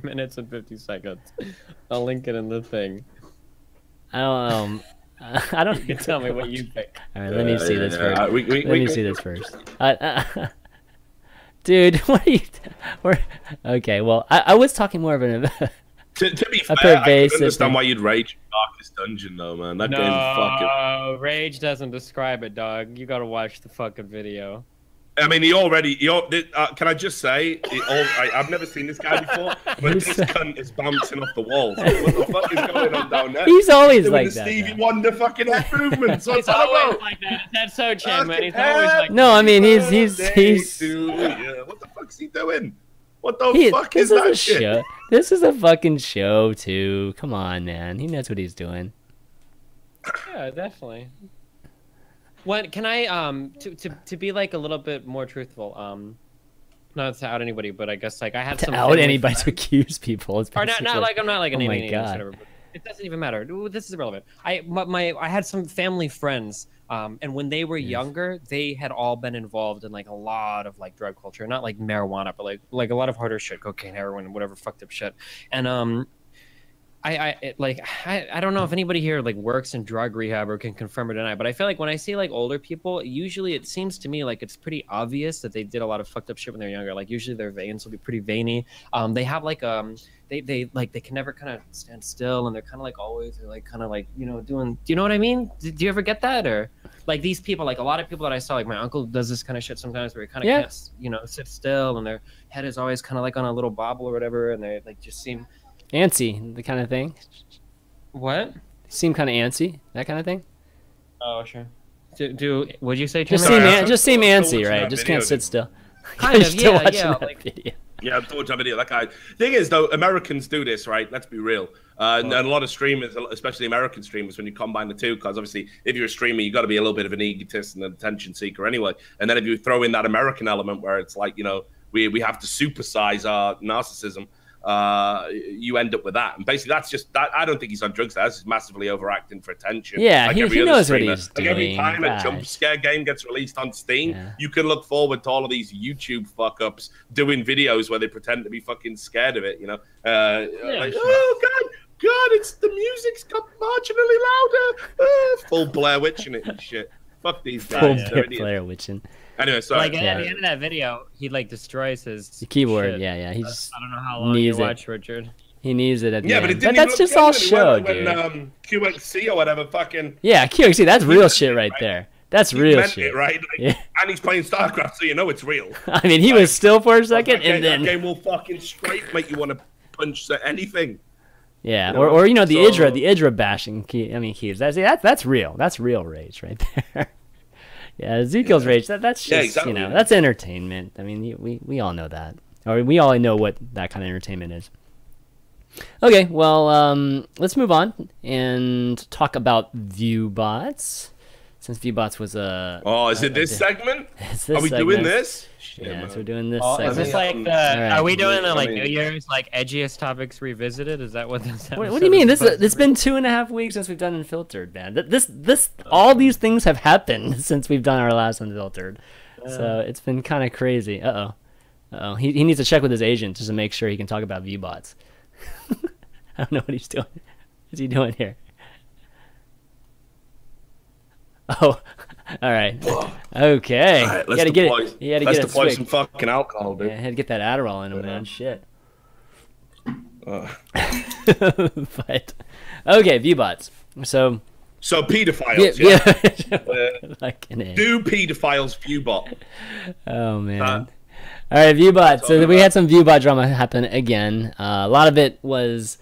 minutes and 50 seconds. I'll link it in the thing. I don't. You can tell me what you think. All right, let me see this first. Let me see this first. Dude, what are you? Okay, well, I was talking more of an. To be fair, I can understand why you'd rage Darkest Dungeon, though, man. That game's fucking. Rage doesn't describe it, dog. You gotta watch the fucking video. I mean, can I just say, I've never seen this guy before, but this cunt is bouncing off the walls. What the fuck is going on down there? He's always like that. Stevie Wonder fucking head movements. He's always like that. That's so Chan, man. He's always like that. No, I mean, he's. What the fuck's he doing? What the fuck is that shit? Show. This is a fucking show, too. Come on, man. He knows what he's doing. Yeah, definitely. What can I to be like a little bit more truthful? Not to out anybody, but I guess like I had to out anybody to accuse people. Or not like I'm not like an my god. Whatever, but it doesn't even matter. This is irrelevant. I had some family friends, and when they were younger, they had all been involved in like a lot of like drug culture, not like marijuana, but like a lot of harder shit, cocaine, heroin, whatever fucked up shit, and I don't know if anybody here like works in drug rehab or can confirm or deny, but I feel like when I see like older people, usually it seems to me like it's pretty obvious that they did a lot of fucked up shit when they're younger. Like usually their veins will be pretty veiny. They have like they can never kind of stand still, and they're kind of like always they're like kind of like doing. Do you know what I mean? Do you ever get that? Or like these people, like a lot of people that I saw, like my uncle does this kind of shit sometimes where he kind of can't sit still, and their head is always kind of like on a little bobble or whatever, and they like just seem antsy, the kind of thing. What? Seem kind of antsy, that kind of thing. Oh sure. Would you say just seem antsy, right? Just can't sit still. Kind of, yeah. Like, video. Yeah, I'm watching that video. That guy. Thing is, though, Americans do this, right? Let's be real. And a lot of streamers, especially American streamers, when you combine the two, because obviously, if you're a streamer, you got to be a little bit of an egotist and an attention seeker anyway. And then if you throw in that American element where it's like, we have to supersize our narcissism, you end up with that. And basically, that's just that. I don't think he's on drugs. That's just massively overacting for attention. Yeah, like he knows what he's doing. Like every time a jump scare game gets released on Steam, you can look forward to all of these YouTube fuck-ups doing videos where they pretend to be fucking scared of it, like, oh, God, it's the music's got marginally louder. Full Blair Witching it and shit. Fuck these guys. Full Blair Witching. Anyway, sorry. Like at the end of that video, he like destroys the keyboard. Shit. Yeah. He just I don't know how long you watch, Richard. He needs it at the end. But it didn't that's just all show, dude. When QXC or whatever fucking... Yeah, QXC, that's real shit right there. That's real shit. It, right? Like, and he's playing StarCraft, so you know it's real. I mean, he was still for a second, and then... That game will fucking straight make you want to punch anything. Yeah, or the Idra bashing. Keys. That's real. That's real rage right there. Yeah, Ezekiel's rage. That's just exactly. That's entertainment. I mean, we all know that, or we all know what that kind of entertainment is. Okay, well, let's move on and talk about Viewbots. Since Viewbots was a... Oh, is it this segment? Are we doing this? Yeah, so we're doing this segment. segment. Is this like are we doing the New Year's like edgiest topics revisited? Is that what this What do you mean? It's been 2.5 weeks since we've done Unfiltered, man. All these things have happened since we've done our last Unfiltered. So it's been kind of crazy. Uh-oh. He needs to check with his agent just to make sure he can talk about Viewbots. I don't know what he's doing. What's he doing here? Oh, all right. Okay. All right, you gotta get it. You gotta let's get it. Deploy some fucking alcohol, dude. Yeah, I had to get that Adderall in him, man. Shit. But okay, Viewbots. So pedophiles. Do pedophiles Viewbot? Oh man. All right, Viewbot. So we had some Viewbot drama happen again. A lot of it was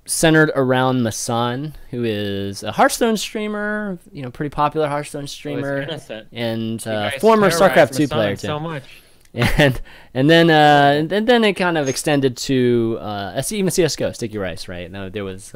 centered around Masan, who is a Hearthstone streamer, pretty popular Hearthstone streamer, and former StarCraft 2 player too. So much. And then it kind of extended to even CS:GO, Sticky Rice, right? Now there was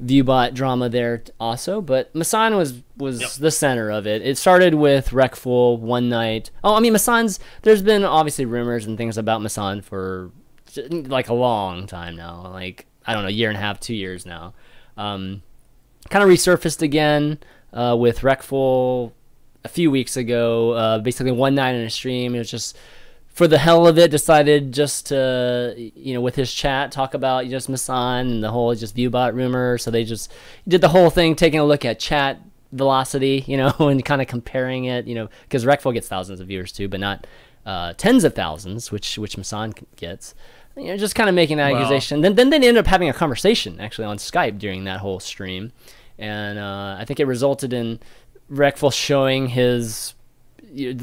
Viewbot drama there also, but Masan was the center of it. It started with Wreckful one night. There's been obviously rumors and things about Masan for like a long time now, like I don't know, 1.5 to 2 years now. Kind of resurfaced again with Wreckful a few weeks ago. Basically one night in a stream, it was just for the hell of it, decided just to, with his chat, talk about just Masan and the whole just Viewbot rumor. So they just did the whole thing, taking a look at chat velocity, and kind of comparing it, because Wreckful gets thousands of viewers too, but not tens of thousands, which Masan gets. Just kind of making an accusation. Then they ended up having a conversation actually on Skype during that whole stream, and I think it resulted in Wreckful showing this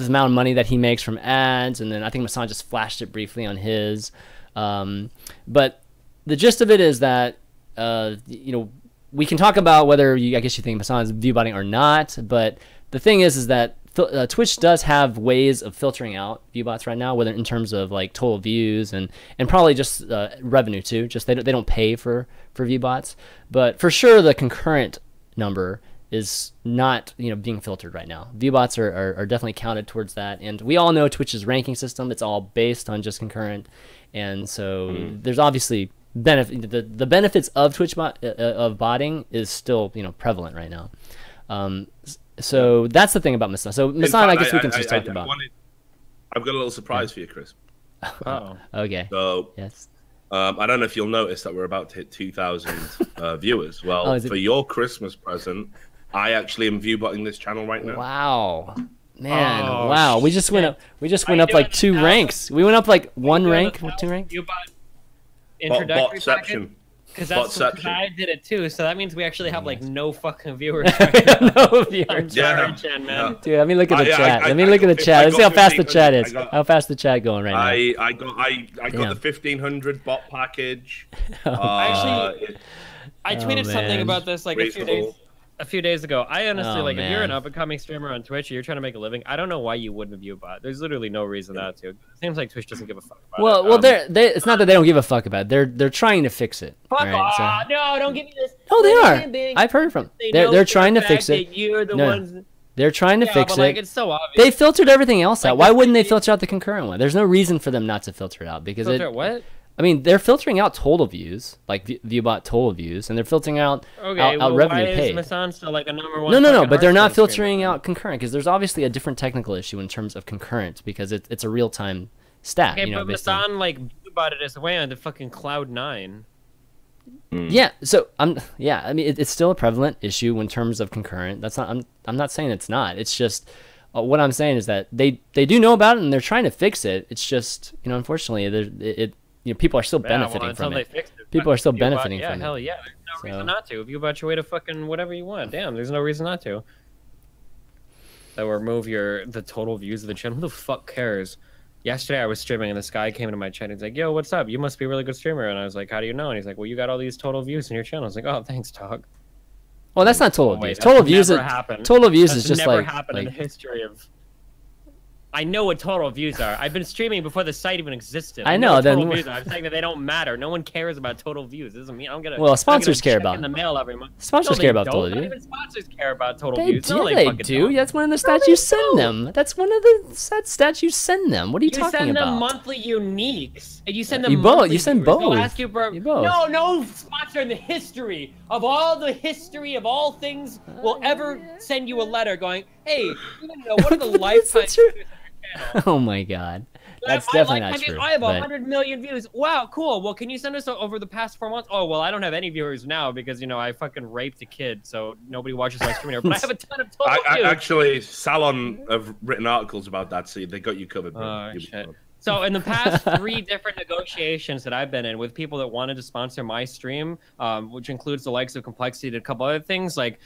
amount of money that he makes from ads, and then I think Masan just flashed it briefly on his. But the gist of it is that we can talk about whether I guess you think Masan is viewbotting or not, but the thing is that Twitch does have ways of filtering out Viewbots right now, whether in terms of like total views and probably just revenue too. Just they don't pay for Viewbots, but for sure the concurrent number is not being filtered right now. Viewbots are definitely counted towards that, and we all know Twitch's ranking system. It's all based on just concurrent, and so there's obviously the benefits of Twitch of botting is still prevalent right now. So that's the thing about Masan. So Masan, I guess we can just talk about. I've got a little surprise for you, Chris. Oh, okay. So yes, I don't know if you'll notice that we're about to hit 2,000 viewers. Well, for your Christmas present, I actually am viewbotting this channel right now. Wow. Man, wow. We just went up like 2 ranks. We went up like 1 rank, 2 ranks. Introductory Botception. Because I did it too, so that means we actually have like no fucking viewers right now. No viewers. I'm sorry, Chan, man. Yeah. Dude, let me look at the chat. Let me look at the chat. Let's see how fast the chat is. How fast the chat going right now. I got the 1,500 bot package. I tweeted something about this like a few days ago. I honestly if you're an up and coming streamer on Twitch and you're trying to make a living, I don't know why you wouldn't view bot. There's literally no reason not to. It seems like Twitch doesn't give a fuck about it. Well, it's not that they don't give a fuck about it. They're trying to fix it. Fuck off! No, don't give me this. No, they are. I've heard from them. They're trying to fix it. You're the ones. They're trying to fix it. Like, it's so obvious. They filtered everything else out. Why wouldn't they filter out the concurrent one? There's no reason for them not to filter it out because what? I mean, they're filtering out total views, like Viewbot total views, and they're filtering out revenue paid. Why is Masan still like a #1? No, but they're not filtering out concurrent because there's obviously a different technical issue in terms of concurrent because it's a real-time stat. Okay, but Masan like Viewbotted us away on the fucking Cloud9. Yeah, so I mean, it's still a prevalent issue in terms of concurrent. That's not. I'm not saying it's not. It's just what I'm saying is that they do know about it and they're trying to fix it. It's just unfortunately people are still benefiting from it. People are still benefiting from it. Yeah, hell yeah. There's no reason not to. If you bought your way to fucking whatever you want, damn, there's no reason not to. That will remove the total views of the channel. Who the fuck cares? Yesterday I was streaming and this guy came into my chat and he's like, yo, what's up? You must be a really good streamer. And I was like, how do you know? And he's like, well, you got all these total views in your channel. I was like, oh, thanks, dog. Well, that's not total views. Total views is just never like happened in the history of. I know what total views are. I've been streaming before the site even existed. I know. Total views are. I'm saying that they don't matter. No one cares about total views. It doesn't mean I'm gonna. Well, sponsors care about. In the mail every month. Sponsors care about total views. Not even sponsors care about total views. They do. That's one of the stats you send them. That's one of the stats you send them. What are you talking about? You send them monthly uniques. And you send them. You send both. They'll ask you for. No sponsor in the history of all things will ever send you a letter going, hey, you know what are the lifetime. Oh my god. That's definitely not true. I have 100 million views. Wow, cool. Well, can you send us over the past 4 months? Oh, well, I don't have any viewers now because, I fucking raped a kid, so nobody watches my stream anymore. But I have a ton of total views. Actually, Salon have written articles about that, so they got you covered. Shit. So in the past 3 different negotiations that I've been in with people that wanted to sponsor my stream, which includes the likes of Complexity and a couple other things, like...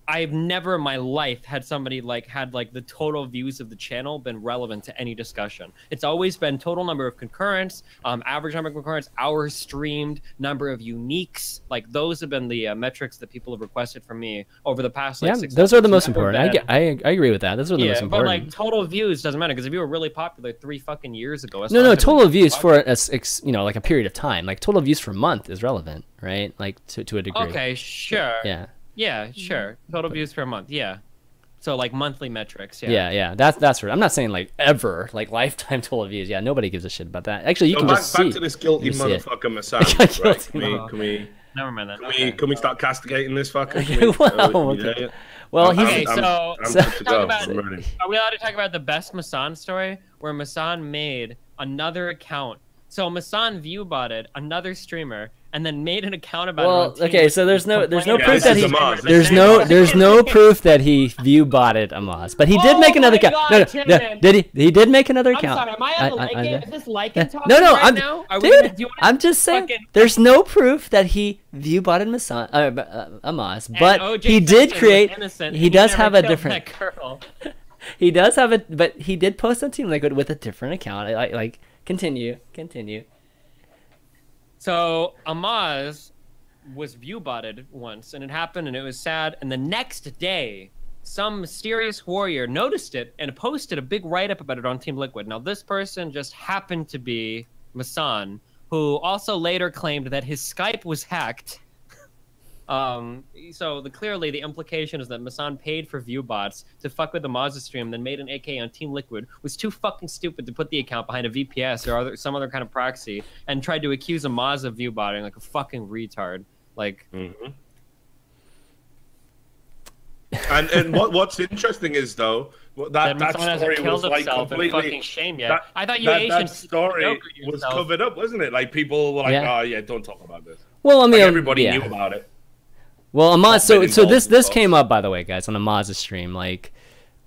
I've never in my life had somebody had the total views of the channel been relevant to any discussion. It's always been total number of concurrents, average number of concurrents, hours streamed, number of uniques. Like those have been the metrics that people have requested from me over the past 6 months. Those are the most important. I agree with that. Those are the most important. But total views doesn't matter because if you were really popular 3 fucking years ago, no, total views for like a period of time. Like total views for a month is relevant, right? Like to a degree. Okay, sure. Yeah. Yeah, sure. Total views per month. Yeah. So monthly metrics. Yeah. That's right. I'm not saying ever lifetime total views. Yeah, nobody gives a shit about that. Actually, you can just see. Back to this guilty motherfucker massage. Right? Can we? Never mind that. Can we start castigating this fucker? Well, okay. Are we allowed to talk about the best Masan story where Masan made another account? So Masan viewbotted another streamer and then made an account about it. Okay, so there's no proof that there's no proof that he viewbotted Amaz, but he did make another account. He did make another account. I'm sorry, am I on like game? Is this like talking No, right now? I'm just saying there's no proof that he viewbotted Amaz, but he did create. He does have a different. He does have a, but he did post on Team Liquid with a different account. Continue. So Amaz was viewbotted once, and it happened, and it was sad. And the next day, some mysterious warrior noticed it and posted a big write-up about it on Team Liquid. Now, this person just happened to be Masan, who also later claimed that his Skype was hacked. So clearly the implication is that Masan paid for viewbots to fuck with the Mazda stream, then made an AK on Team Liquid, was too fucking stupid to put the account behind a VPS or some other kind of proxy, and tried to accuse a Mazda of viewbotting like a fucking retard. And what's interesting is though, that story was like completely. Fucking shame yet. I thought you Asian that story was covered up, wasn't it? Like people were like, "Oh yeah, don't talk about this." Well, I mean, like, everybody knew about it. Well, Amaz, so this came up, by the way, guys, on Amaz's stream, like,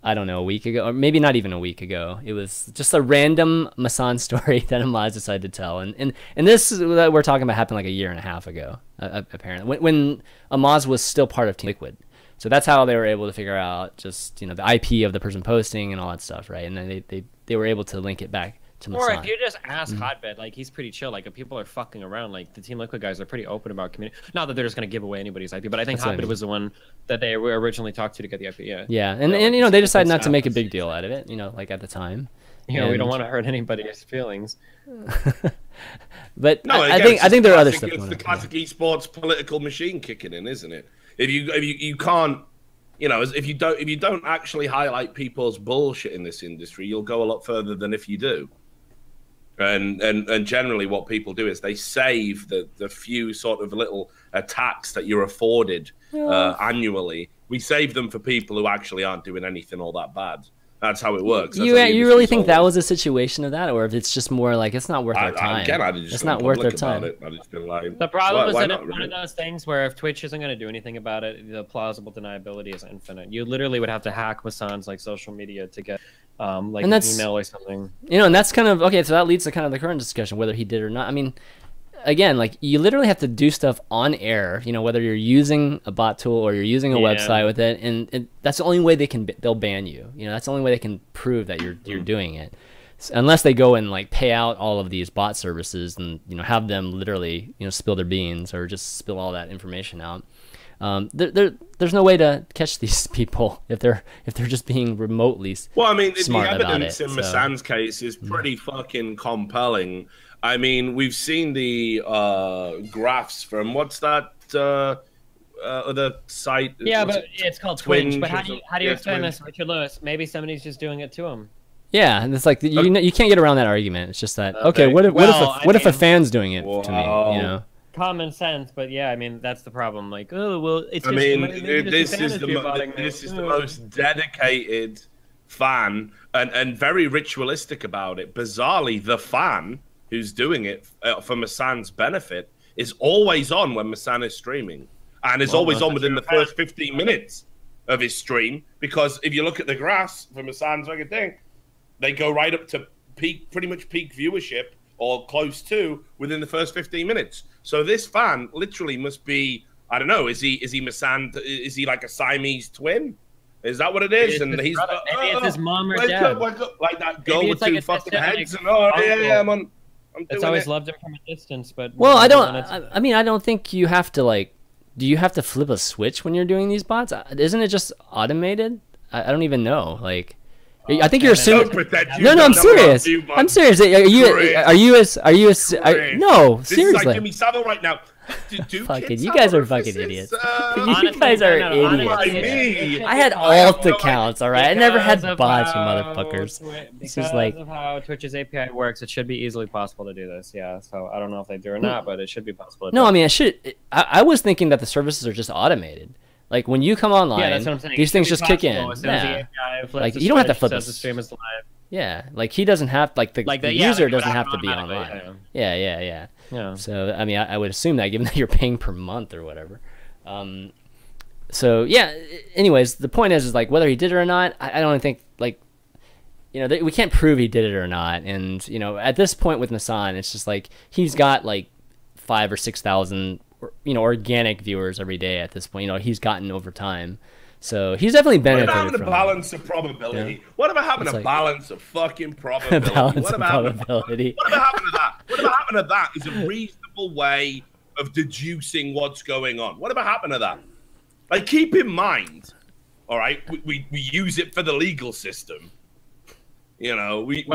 I don't know, a week ago, or maybe not even a week ago. It was just a random Masan story that Amaz decided to tell, and this that we're talking about happened like a year and a half ago, apparently, when Amaz was still part of Team Liquid. So that's how they were able to figure out just, you know, the IP of the person posting and all that stuff, right? And then they were able to link it back to Masan. Or if you just ask Hotbed, like, he's pretty chill. Like, if people are fucking around, like, the Team Liquid guys are pretty open about community. Not that they're just going to give away anybody's IP, but I think Hotbed was the one that they were originally talked to get the IP, yeah. Yeah, and you know, they decided not to make a big deal out of it, you know, like, at the time. You know, we don't want to hurt anybody's feelings. But no, I think there are other stuff. It's the classic esports political machine kicking in, isn't it? If you can't, you know, if you don't actually highlight people's bullshit in this industry, you'll go a lot further than if you do. And generally, what people do is they save the few sort of little attacks that you're afforded annually. We save them for people who actually aren't doing anything all that bad. That's how it works. You really think that was a situation of that, or if it's just more like it's not worth our time? It's not worth their time. The problem is that it's one of those things where if Twitch isn't going to do anything about it, the plausible deniability is infinite. You literally would have to hack Masan's like social media to get like an email or something. You know, and that's kind of okay. So that leads to kind of the current discussion whether he did or not. I mean, again, like you literally have to do stuff on air, you know, whether you're using a bot tool or you're using a website with it, and that's the only way they'll ban you. You know, that's the only way they can prove that you're doing it, unless they go and like pay out all of these bot services and, you know, have them literally, you know, spill their beans or just spill all that information out. There's no way to catch these people if they're just being remotely well, I mean, smart the about evidence it, in Masan's case is pretty fucking compelling. I mean, we've seen the graphs from what's that other site? Yeah, but it's called Twinge. But how do you explain this, Richard Lewis? Maybe somebody's just doing it to him. Yeah, and it's like you can't get around that argument. It's just that okay. What if a fan's doing it to me? You know. Common sense, but yeah, I mean that's the problem. Like, oh well, it's. Just, this is the most dedicated fan and very ritualistic about it. Bizarrely, the fan who's doing it for Masan's benefit is always on when Masan is streaming, and is always on within the first 15 minutes of his stream. Because if you look at the graphs for Masan's fucking thing, they go right up to pretty much peak viewership or close to within the first 15 minutes. So this fan literally must be, I don't know, is he Masan? Is he like a Siamese twin? Is that what it is? And he's maybe it's his mom or dad. Like that girl with two fucking heads. And I'm doing it's always loved him from a distance, but well, I don't think you have to like. Do you have to flip a switch when you're doing these bots? Isn't it just automated? I don't even know. Like, I think you're assuming. No, I'm serious. I'm serious. No, this seriously. is like Jimmy Savile right now. Fucking, you guys are fucking idiots. You guys are idiots. I had alt accounts, all right. I never had bots, you motherfuckers. This is like of how Twitch's API works. It should be easily possible to do this. Yeah. So I don't know if they do or not, but it should be possible. No, I mean, I was thinking that the services are just automated. Like when you come online, these things just kick in. Yeah. Like you don't have to flip the stream is live. Yeah, like he doesn't have the user doesn't have to be online. Yeah. So I mean, I would assume that given that you're paying per month or whatever. So yeah. Anyways, the point is like whether he did it or not, I don't think like, you know, we can't prove he did it or not. And you know, at this point with Masan, it's just like he's got like 5,000 or 6,000. You know, organic viewers every day at this point. You know, he's gotten over time, so he's definitely benefited from. What about having a balance of probability? Yeah. What about having a balance of fucking probability? What about having to that? What about having to that is a reasonable way of deducing what's going on. What about having to that? Like, keep in mind, all right, we use it for the legal system. You know, you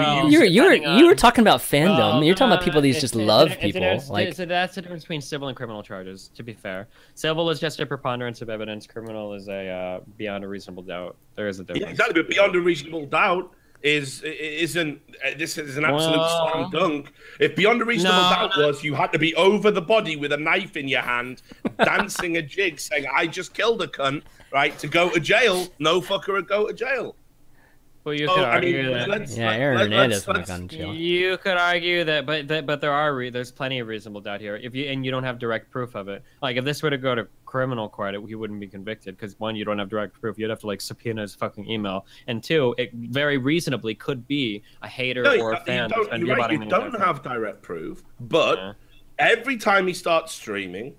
were talking about fandom. You're talking about people these just love people. Like, so that's the difference between civil and criminal charges. To be fair, civil is just a preponderance of evidence. Criminal is a beyond a reasonable doubt. There is a difference. Yeah, exactly. But beyond a reasonable doubt this is an absolute slam dunk. If beyond a reasonable doubt was you had to be over the body with a knife in your hand, dancing a jig, saying "I just killed a cunt," right, to go to jail, no fucker would go to jail. Well, you could argue that. Yeah, Aaron Hernandez would have gone to jail. You could argue that, but there's plenty of reasonable doubt here. If you don't have direct proof of it, like if this were to go to criminal court, he wouldn't be convicted because one, you don't have direct proof. You'd have to like subpoena his fucking email, and two, it very reasonably could be a hater or a fan. You don't have direct proof, but every time he starts streaming,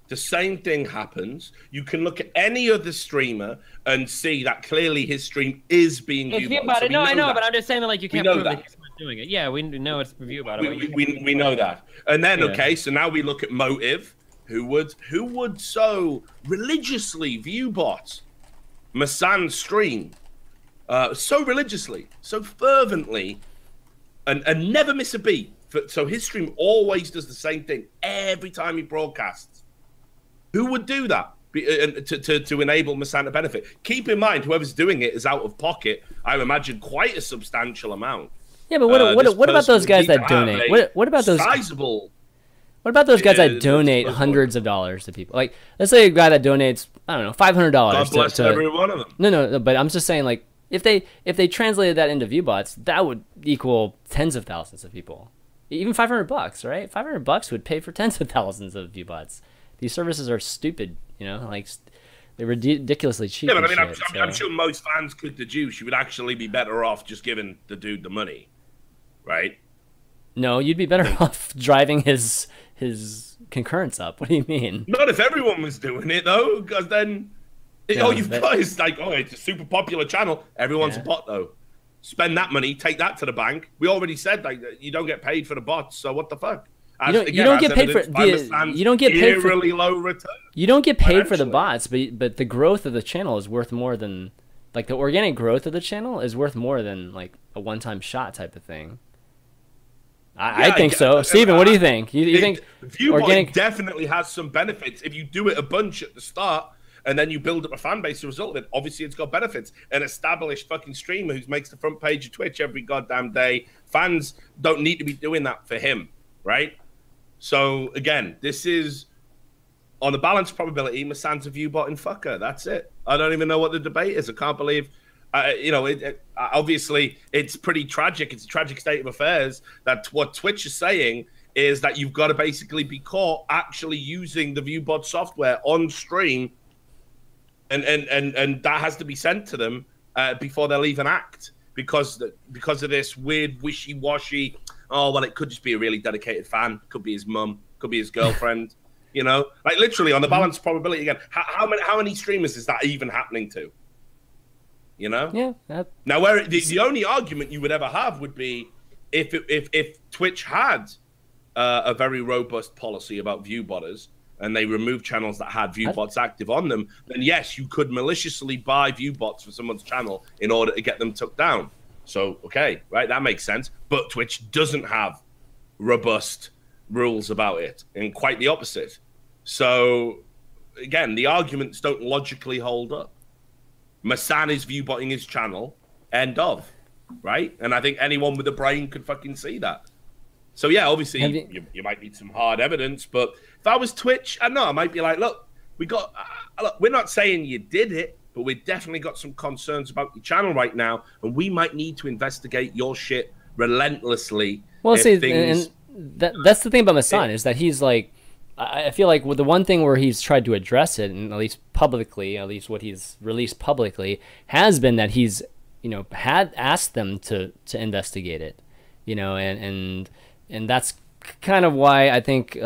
the same thing happens. You can look at any other streamer and see that clearly his stream is being viewed. So no, I know, but I'm just saying that like you can't prove that he's not doing it. Yeah, we know it's Viewbotting. We know that. And then okay, so now we look at Motive, who would so religiously viewbot Masan's stream, so religiously, so fervently, and never miss a beat. So his stream always does the same thing every time he broadcasts. Who would do that to enable Masan to benefit? Keep in mind, whoever's doing it is out of pocket. I imagine quite a substantial amount. Yeah, but what about those guys that donate? What about those sizable? What about those guys that donate hundreds of dollars to people? Like, let's say a guy that donates, I don't know, $500. God bless every one of them. No, but I'm just saying, like, if they translated that into viewbots, that would equal tens of thousands of people. Even $500, right? $500 would pay for tens of thousands of viewbots. These services are stupid, you know, like they're ridiculously cheap. Yeah, but I mean, I'm sure most fans could deduce you would actually be better off just giving the dude the money, right? No, you'd be better off driving his concurrence up. What do you mean? Not if everyone was doing it though, because then you've got is like, oh, it's a super popular channel. Everyone's a bot though. Spend that money, take that to the bank. We already said like you don't get paid for the bots, so what the fuck? You don't get paid for you don't get paid for really low return. You don't get paid for the bots, but the growth of the channel is worth more than like the organic growth of the channel is worth more than like a one-time shot type of thing. I think so. Steven, what do you think? You think Viewbotting definitely has some benefits if you do it a bunch at the start and then you build up a fan base as a result of it. Obviously, it's got benefits. An established fucking streamer who makes the front page of Twitch every goddamn day, fans don't need to be doing that for him, right? So, again, this is, on a balanced probability, Masan's a Viewbotting fucker. That's it. I don't even know what the debate is. I can't believe, obviously, it's pretty tragic. It's a tragic state of affairs that what Twitch is saying is that you've got to basically be caught actually using the Viewbot software on stream, and that has to be sent to them before they'll even act because of this weird wishy-washy. Oh, well, it could just be a really dedicated fan. Could be his mum. Could be his girlfriend. You know, like literally on the balanced probability again. How many streamers is that even happening to? You know. Yeah. Now, where the only argument you would ever have would be if Twitch had a very robust policy about viewbotters and they removed channels that had viewbots active on them, then yes, you could maliciously buy viewbots for someone's channel in order to get them took down. So, okay, right, that makes sense. But Twitch doesn't have robust rules about it, and quite the opposite. So, again, the arguments don't logically hold up. Masan is viewbotting his channel, end of, right? And I think anyone with a brain could fucking see that. So, yeah, obviously, you might need some hard evidence, but if I was Twitch, I don't know, I might be like, look, we're not saying you did it, but we've definitely got some concerns about your channel right now, and we might need to investigate your shit relentlessly. Well, see, and that's the thing about Masan is that he's like, I feel like with the one thing where he's tried to address it, and at least publicly, at least what he's released publicly, has been that he's, had asked them to investigate it, and that's kind of why I think.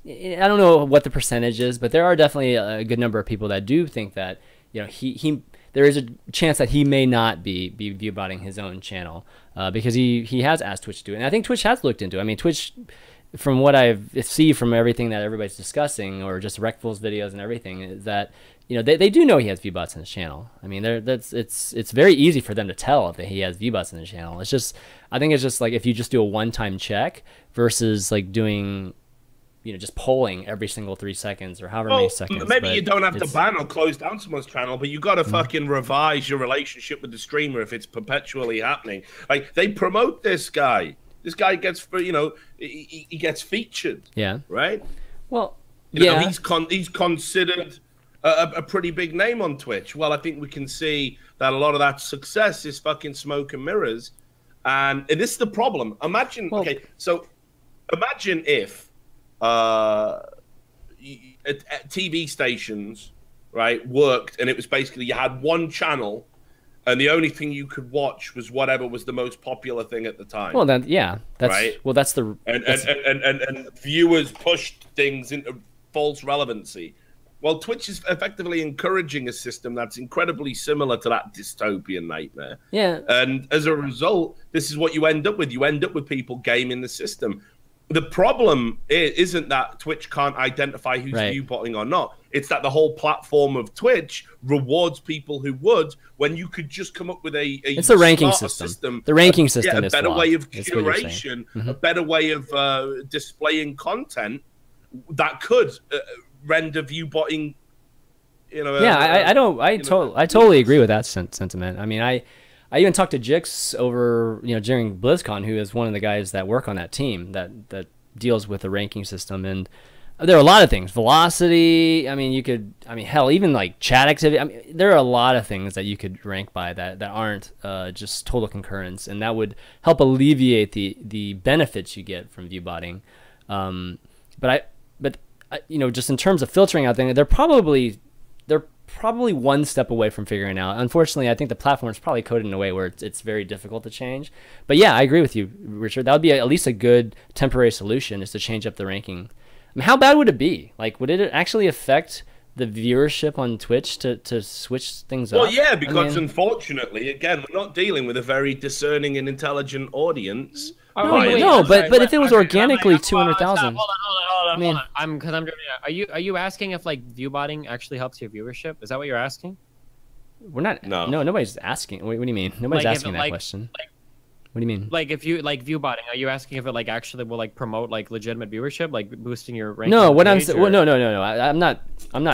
I don't know what the percentage is, but there are definitely a good number of people that do think that there is a chance that he may not be viewbotting his own channel because he has asked Twitch to do it, and I think Twitch has looked into it. I mean, Twitch, from what I see from everything that everybody's discussing, or just Rectful's videos and everything, is that they do know he has viewbots in his channel. I mean, it's very easy for them to tell if he has viewbots in his channel. I think it's just like if you just do a one-time check versus like doing. Just polling every single 3 seconds or however many seconds. Maybe you don't have to ban or close down someone's channel, but you got to fucking revise your relationship with the streamer if it's perpetually happening. Like, they promote this guy. This guy gets, he gets featured. Yeah. Right? Well, he's considered a pretty big name on Twitch. Well, I think we can see that a lot of that success is fucking smoke and mirrors. And this is the problem. Imagine, okay, so imagine if TV stations, right, worked, and it was basically you had one channel, and the only thing you could watch was whatever was the most popular thing at the time. Well, then, yeah, that's right. Well, that's the and viewers pushed things into false relevancy. Well, Twitch is effectively encouraging a system that's incredibly similar to that dystopian nightmare. Yeah. And as a result, this is what you end up with. You end up with people gaming the system. The problem isn't that Twitch can't identify who's viewbotting or not. It's that the whole platform of Twitch rewards people who would, when you could just come up with it's a ranking system. The ranking system is a better flawed. way of curation, a better way of displaying content that could render viewbotting. I totally agree with that sentiment. I mean, I even talked to Jix over, during BlizzCon, who is one of the guys that work on that team that deals with the ranking system. And there are a lot of things. Velocity, hell, even like chat activity. I mean, there are a lot of things that you could rank by that aren't just total concurrence, and that would help alleviate the benefits you get from viewbotting. But just in terms of filtering out things, they're probably one step away from figuring out. Unfortunately, I think the platform is probably coded in a way where it's very difficult to change. But yeah, I agree with you, Richard. That would be at least a good temporary solution, is to change up the ranking. I mean, how bad would it be? Like, would it actually affect the viewership on Twitch to switch things up? Well, yeah, because unfortunately, again, we're not dealing with a very discerning and intelligent audience. But if it was organically 200,000. Hold on. Are you asking if like viewbotting actually helps your viewership? Is that what you're asking? We're not. No, nobody's asking. What do you mean? Nobody's asking that question. What do you mean? Like, if you like viewbotting, are you asking if it like actually will like promote like legitimate viewership, like boosting your ranking? No, what I'm saying. No. I'm not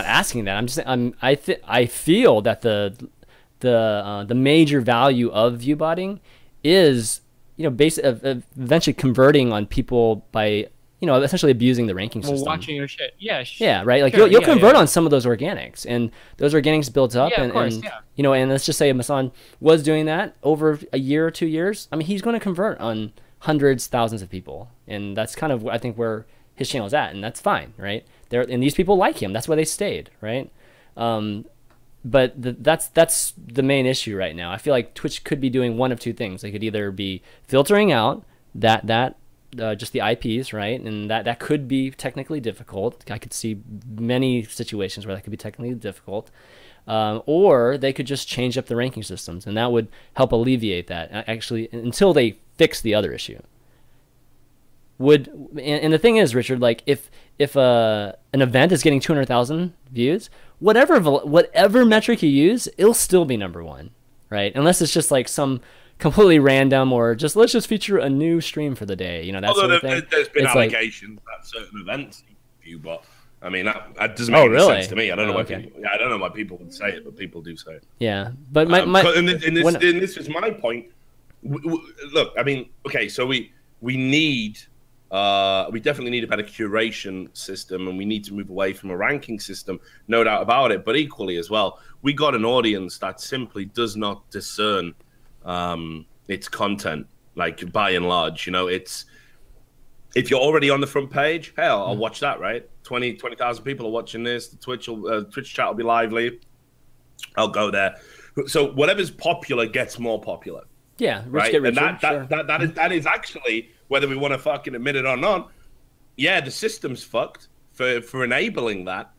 asking that. I'm just saying. I feel that the major value of viewbotting is eventually converting on people by essentially abusing the ranking system. Watching your shit. Yeah. Yeah, right. Like you'll convert on some of those organics, and those organics built up, and let's just say Masan was doing that over a year or 2 years. I mean, he's going to convert on hundreds, thousands of people, and that's kind of I think where his channel is at, and that's fine, right? And these people like him. That's why they stayed, right? But that's the main issue right now. I feel like Twitch could be doing one of two things. They could either be filtering out that just the IPs, right? And that could be technically difficult. I could see many situations where that could be technically difficult. Or they could just change up the ranking systems, and that would help alleviate that, actually, until they fix the other issue. And the thing is, Richard, like if an event is getting 200,000 views, whatever metric you use, it'll still be number one, right? Unless it's just like some completely random, or just let's just feature a new stream for the day, that sort of thing. There's been allegations that certain events viewbot. I mean, that doesn't make any sense to me. I don't know I don't know why people would say it, but people do say it. Yeah, but this is my point. Look, I mean, okay, so we definitely need a better curation system, and we need to move away from a ranking system, no doubt about it. But equally as well, we got an audience that simply does not discern its content, like by and large. It's if you're already on the front page, hell, I'll watch that, right? 20,000 people are watching this. The Twitch chat will be lively. I'll go there. So whatever's popular gets more popular. Yeah, right. And that is actually, whether we want to fucking admit it or not, yeah, the system's fucked for enabling that,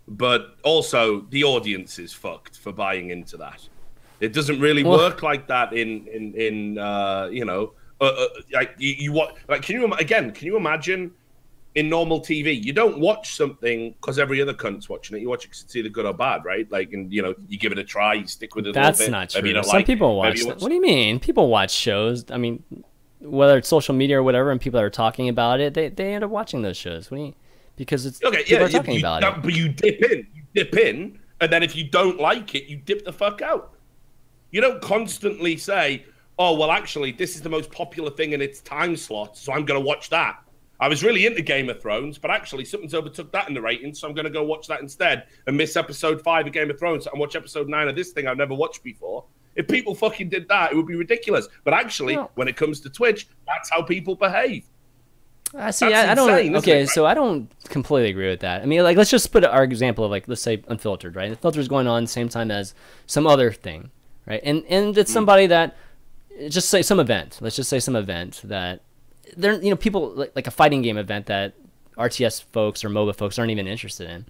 but also the audience is fucked for buying into that. It doesn't really work like that can you imagine in normal TV, you don't watch something because every other cunt's watching it. You watch it because it's either good or bad, right? Like, and you give it a try, you stick with it. That's not true. Some people watch. What do you mean? People watch shows. I mean, whether it's social media or whatever, and people are talking about it, they end up watching those shows. What do you? Because it's people are talking about it. But you dip in, and then if you don't like it, you dip the fuck out. You don't constantly say, "Oh, well, actually, this is the most popular thing in its time slot, so I'm going to watch that." I was really into Game of Thrones, but actually something's overtook that in the ratings, so I'm going to go watch that instead and miss episode 5 of Game of Thrones and watch episode 9 of this thing I've never watched before. If people fucking did that, it would be ridiculous. But actually, when it comes to Twitch, that's how people behave. I see. I don't. Okay, so I don't completely agree with that. I mean, like, let's just put our example of, like, let's say Unfiltered, right? Unfiltered is going on at the same time as some other thing, right? And it's somebody that, just say some event. Let's just say some event that they're, you know, people like a fighting game event that RTS folks or MOBA folks aren't even interested in.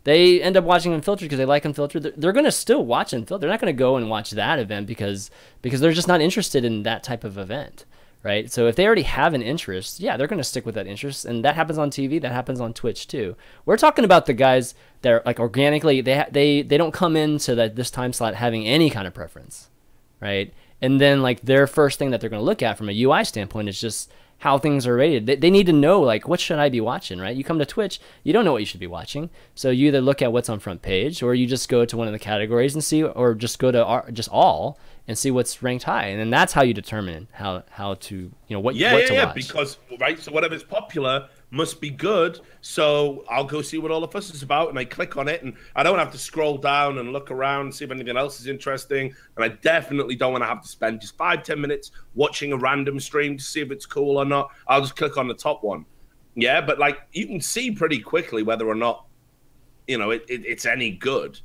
They end up watching Unfiltered because they like Unfiltered. They're going to still watch Unfiltered. They're not going to go and watch that event because they're just not interested in that type of event. Right, so if they already have an interest, yeah, they're going to stick with that interest, and that happens on TV, that happens on Twitch too. We're talking about the guys that are, like, organically, they don't come into this time slot having any kind of preference, right? And then, like, their first thing that they're going to look at from a UI standpoint is just how things are rated. They need to know, like, what should I be watching, right? You come to Twitch, you don't know what you should be watching, so you either look at what's on front page, or you just go to one of the categories and see, or just go to just all and see what's ranked high, and then that's how you determine how to, you know, what to watch. Because, right, so whatever's popular must be good, so I'll go see what all the fuss is about, and I click on it, and I don't have to scroll down and look around and see if anything else is interesting, and I definitely don't want to have to spend just 5-10 minutes watching a random stream to see if it's cool or not. I'll just click on the top one. Yeah, but, like, you can see pretty quickly whether or not, you know, it's any good.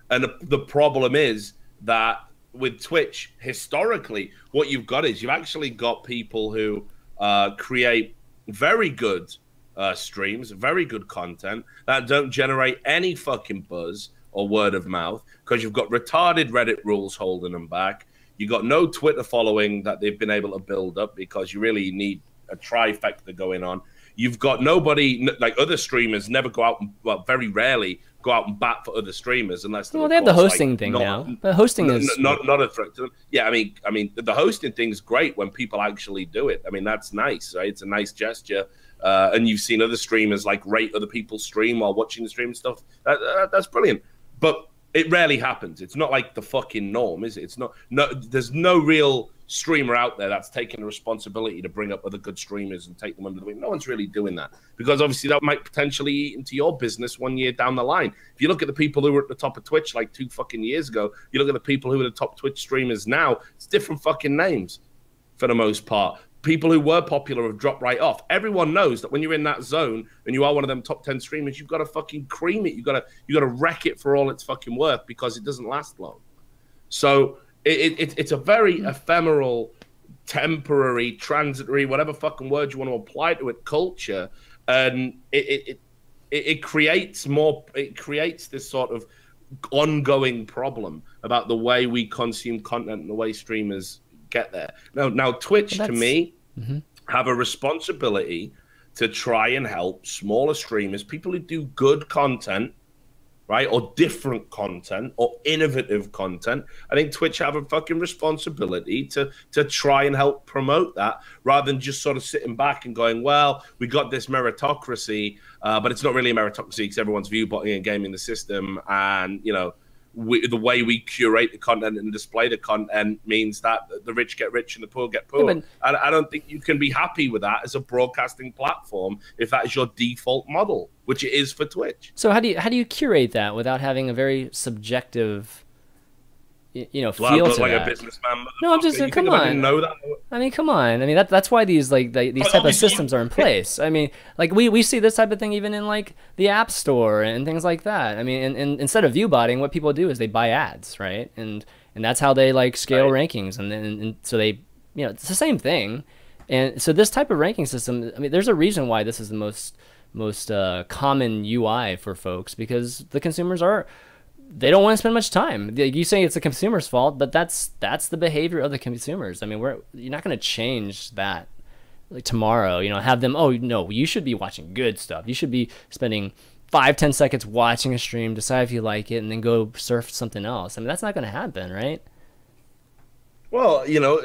And the problem is that with Twitch, historically, what you've got is you've actually got people who create very good streams, very good content that don't generate any fucking buzz or word of mouth, because you've got retarded Reddit rules holding them back. You got no Twitter following that they've been able to build up, because you really need a trifecta going on. You've got nobody, like, other streamers never go out and, well, very rarely go out and bat for other streamers unless they're, well, they have the hosting thing now. But hosting is not a threat to them. Yeah, I mean, the hosting thing's great when people actually do it. I mean, that's nice, right? It's a nice gesture. And you've seen other streamers, like, rate other people's stream while watching the stream and stuff. That's brilliant. But it rarely happens. It's not like the fucking norm, is it? It's not. No, there's no real streamer out there that's taking the responsibility to bring up other good streamers and take them under the wing. No one's really doing that, because obviously that might potentially eat into your business 1 year down the line. If you look at the people who were at the top of Twitch like 2 fucking years ago, you look at the people who are the top Twitch streamers now, it's different fucking names for the most part. People who were popular have dropped right off. Everyone knows that when you're in that zone and you are one of them top 10 streamers, you've got to fucking cream it. You got to wreck it for all it's fucking worth, because it doesn't last long. So it's a very ephemeral, temporary, transitory, whatever fucking word you want to apply to it, culture, and it creates this sort of ongoing problem about the way we consume content and the way streamers get there. Now Twitch, to me, have a responsibility to try and help smaller streamers, people who do good content, right, or different content or innovative content. I think Twitch have a fucking responsibility to try and help promote that, rather than just sort of sitting back and going, well, we got this meritocracy, but it's not really a meritocracy because everyone's viewbotting and gaming the system, and, you know, the way we curate the content and display the content means that the rich get rich and the poor get poor. Yeah, I don't think you can be happy with that as a broadcasting platform if that is your default model, which it is for Twitch. So how do you curate that without having a very subjective, you know, feel to like that? A businessman. No, I'm just come on. I didn't know that. I mean, come on. I mean, that's why these these type of systems are in place. I mean, like we see this type of thing even in, like, the App Store and things like that. I mean, and instead of viewbotting, what people do is they buy ads, right? And that's how they, like, scale rankings, and so they, you know, it's the same thing. And so this type of ranking system, I mean, there's a reason why this is the most common UI for folks, because the consumers they don't want to spend much time. You say it's the consumer's fault, but that's the behavior of the consumers. I mean, you're not going to change that, like, tomorrow. You know, have them, oh no, you should be watching good stuff. You should be spending 5-10 seconds watching a stream, decide if you like it, and then go surf something else. I mean, that's not going to happen, right? Well, you know,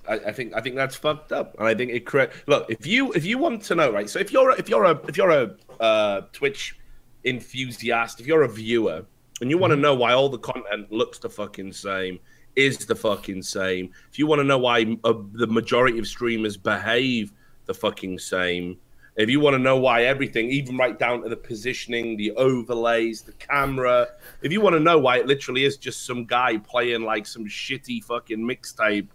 I think that's fucked up, and I think it correct. Look, if you want to know, right? So if you're a Twitch enthusiast, if you're a viewer, and you want to know why all the content looks the fucking same, is the fucking same, if you want to know why the majority of streamers behave the fucking same, if you want to know why everything, even right down to the positioning, the overlays, the camera, if you want to know why it literally is just some guy playing like some shitty fucking mixtape,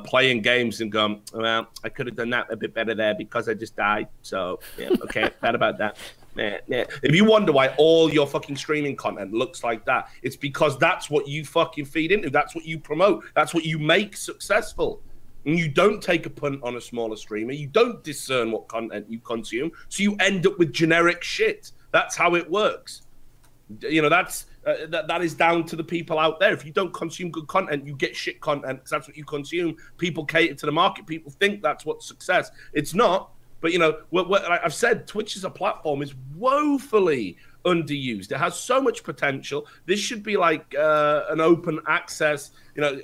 playing games and going, well, I could have done that a bit better there because I just died. So, yeah, okay, bad about that. Yeah. If you wonder why all your fucking streaming content looks like that, it's because that's what you fucking feed into. That's what you promote. That's what you make successful. And you don't take a punt on a smaller streamer. You don't discern what content you consume. So you end up with generic shit. That's how it works. You know, that is down to the people out there. If you don't consume good content, you get shit content because that's what you consume. People cater to the market. People think that's what's success. It's not. But, you know, what I've said, Twitch as a platform is woefully underused. It has so much potential. This should be like an open access, you know,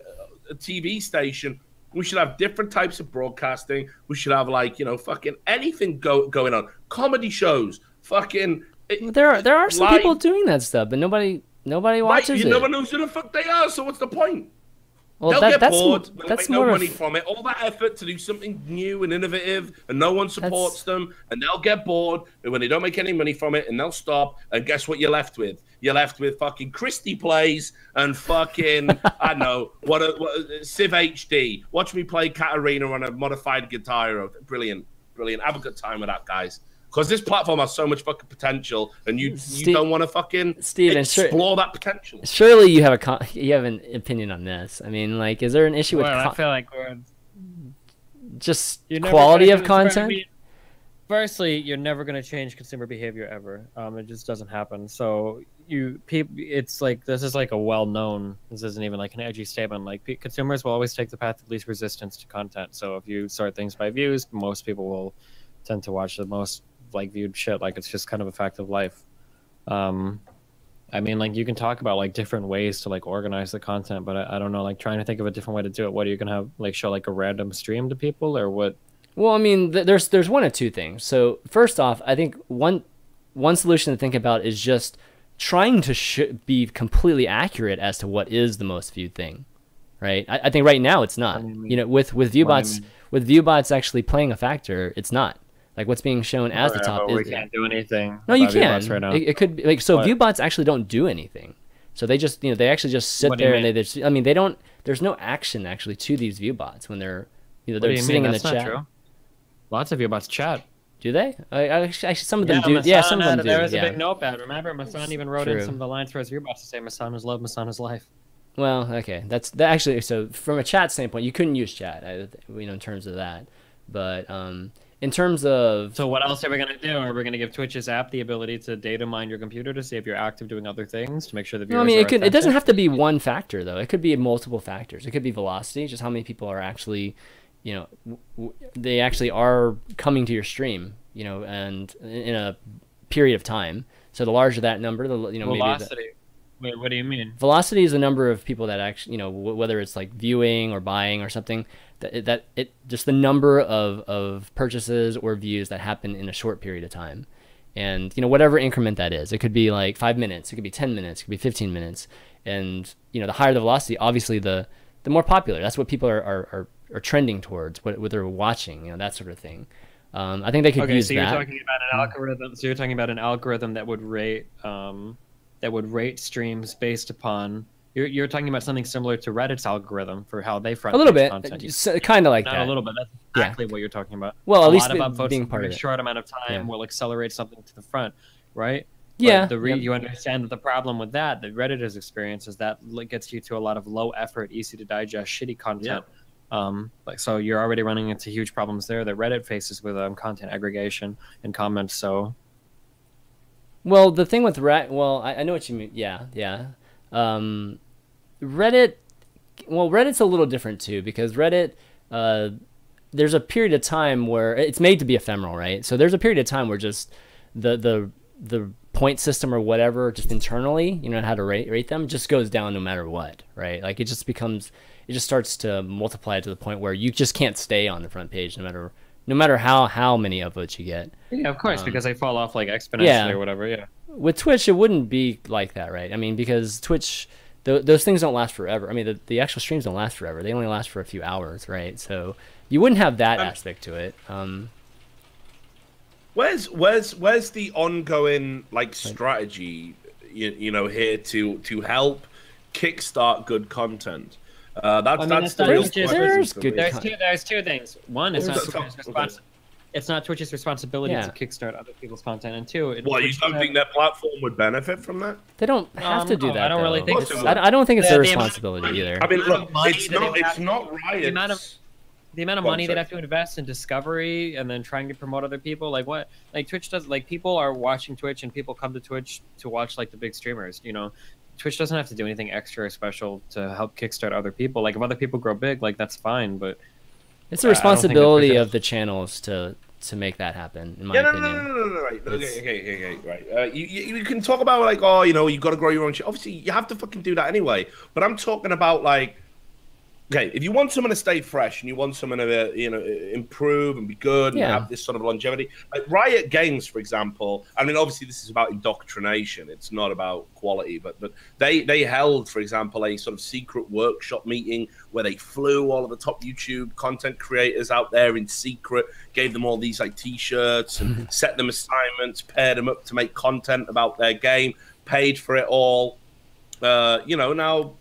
a TV station. We should have different types of broadcasting. We should have, like, you know, fucking anything going on. Comedy shows, fucking. There are some people doing that stuff, but nobody watches it. No one knows who the fuck they are. So what's the point? Well, they'll get bored. They'll that's make no more money from it. All that effort to do something new and innovative, and no one supports them, and they'll get bored. And when they don't make any money from it, and they'll stop. And guess what you're left with? You're left with fucking Christy Plays and fucking I don't know what Civ HD. Watch me play Katarina on a modified guitar. Brilliant. Have a good time with that, guys. Because this platform has so much fucking potential, and you don't want to fucking explore that potential. Surely you have an opinion on this. I mean, like, is there an issue with? I feel like we're just quality of content. Firstly, you're never going to change consumer behavior ever. It just doesn't happen. So it's like this is like a well-known. This isn't even like an edgy statement. Like consumers will always take the path of least resistance to content. So if you sort things by views, most people will tend to watch the most like viewed shit. Like it's just kind of a fact of life. I mean, like you can talk about like different ways to like organize the content, but I don't know, like trying to think of a different way to do it. What are you gonna have, like show like a random stream to people or what? Well, I mean, there's one of two things. So first off, I think one solution to think about is just trying to be completely accurate as to what is the most viewed thing, right? I think right now it's not. You know, with Viewbots actually playing a factor, it's not. Like what's being shown as the top is. We can't do anything. No, you can. Right now. It could be like so. Viewbots actually don't do anything. So they just they actually just sit there and they just. I mean, they don't. There's no action actually to these Viewbots when they're they're sitting in the chat. True. Lots of Viewbots chat. Do they? Actually, some of them do. Yeah, some of them do. There was a big notepad. Remember, Masan even wrote in some of the lines for his Viewbots to say "Masan is love, Masan is life." Well, okay, that actually. So from a chat standpoint, you couldn't use chat. In terms of that, but in terms of. So what else are we gonna do? Are we gonna give Twitch's app the ability to data mine your computer to see if you're active doing other things to make sure the viewers? No, I mean, it doesn't have to be one factor though. It could be multiple factors. It could be velocity, just how many people are actually. They actually are coming to your stream, and in a period of time. So the larger that number, velocity. Wait, what do you mean? Velocity is the number of people that actually, whether it's like viewing or buying or something, just the number of purchases or views that happen in a short period of time, and whatever increment that is. It could be like 5 minutes, it could be 10 minutes, it could be 15 minutes, and the higher the velocity, obviously the more popular. That's what people are trending towards, what they're watching, that sort of thing. I think they could use that. Okay, so you're talking about an algorithm. So you're talking about an algorithm that would rate streams based upon. You're talking about something similar to Reddit's algorithm for how they front a little bit, content. Kind of like Not that. A little bit. That's exactly what you're talking about. Well, at least being part of it. A short amount of time will accelerate something to the front, right? Yeah. But you understand that the problem with that Reddit has experienced is that gets you to a lot of low effort, easy to digest, shitty content. Yeah. So you're already running into huge problems there that Reddit faces with content aggregation and comments. So, well, the thing with I know what you mean. Yeah. Reddit, Reddit's a little different too because Reddit, there's a period of time where it's made to be ephemeral, right? So there's a period of time where just the point system or whatever, just internally, how to rate them, just goes down no matter what, right? Like it just starts to multiply to the point where you just can't stay on the front page no matter how many upvotes you get. Yeah, of course, because they fall off like exponentially or whatever. Yeah. With Twitch, it wouldn't be like that, right? I mean, because Twitch, those things don't last forever. I mean, the actual streams don't last forever. They only last for a few hours, right? So you wouldn't have that aspect to it. Where's the ongoing like strategy, you know, here to help kickstart good content? That's the real question. There's two things. One, it's not Twitch's responsibility to kickstart other people's content, and two, well, you don't think their platform would benefit from that? They don't have to do that. I don't really think so. I don't think it's their responsibility either. I mean, look, it's not Riot's. The amount of money they'd have to invest in discovery and then trying to promote other people, like what, like Twitch does, like people are watching Twitch and people come to Twitch to watch like the big streamers, you know. Twitch doesn't have to do anything extra or special to help kickstart other people. Like if other people grow big, like that's fine, but it's the responsibility of the channels to make that happen, in my opinion. No, right. Okay, right. You can talk about like, oh, you know, you got to grow your own shit. Obviously, you have to fucking do that anyway. But I'm talking about like, okay, if you want someone to stay fresh and you want someone to, you know, improve and be good and have this sort of longevity, like Riot Games, for example. I mean, obviously this is about indoctrination. It's not about quality, but they held, for example, a sort of secret workshop meeting where they flew all of the top YouTube content creators out there in secret, gave them all these like T-shirts and set them assignments, paired them up to make content about their game, paid for it all. You know, now.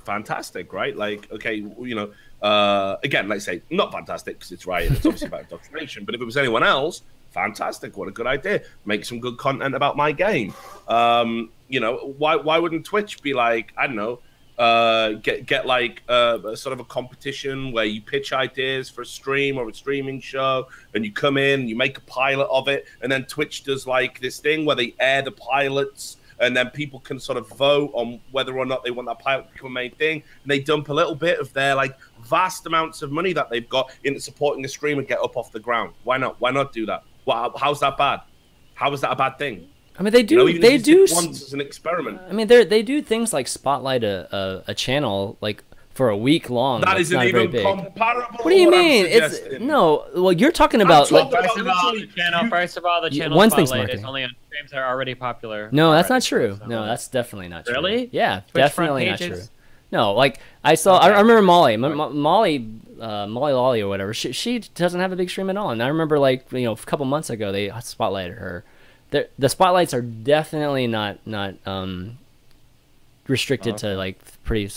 Fantastic, right? Like, okay, you know, again, let's say not fantastic because it's Riot. It's obviously about indoctrination. But if it was anyone else, fantastic. What a good idea. Make some good content about my game. You know, why wouldn't Twitch be like, I don't know, get like sort of a competition where you pitch ideas for a stream or a streaming show, and you come in, you make a pilot of it, and then Twitch does like this thing where they air the pilots. And then people can sort of vote on whether or not they want that pilot to become a main thing. And they dump a little bit of their like vast amounts of money that they've got into supporting the stream and get up off the ground. Why not? Why not do that? Well, how's that bad? How is that a bad thing? I mean, they do. You know, they do once as an experiment. I mean, they do things like spotlight a channel like for a week long. That isn't even comparable. What do you mean? It's no. Well, you're talking about like first of all, the channel spotlight is only on streams that are already popular. No, that's not true. No, that's definitely not true. Really? Yeah, definitely not true. No, like I saw. I remember Molly Lolly or whatever. She doesn't have a big stream at all. And I remember like, you know, a couple months ago they spotlighted her. The spotlights are definitely not restricted to like pretty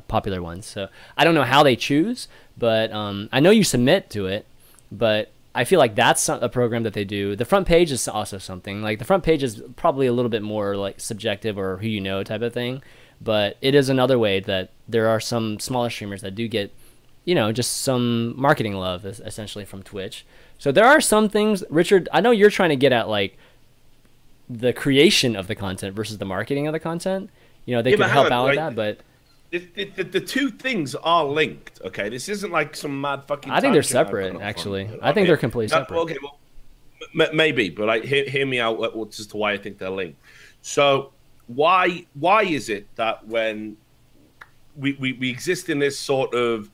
popular ones. So I don't know how they choose, but I know you submit to it, but I feel like that's a program that they do. The front page is also something. Like the front page is probably a little bit more like subjective or who you know type of thing, but it is another way that there are some smaller streamers that do get, you know, just some marketing love essentially from Twitch. So there are some things, Richard, I know you're trying to get at like the creation of the content versus the marketing of the content. You know, they can help out with that, but the two things are linked. Okay, this isn't like some mad fucking. I think they're separate, actually. Okay. I think they're completely separate. Okay, well, maybe, but like, hear me out as to why I think they're linked. So, why is it that when we exist in this sort of,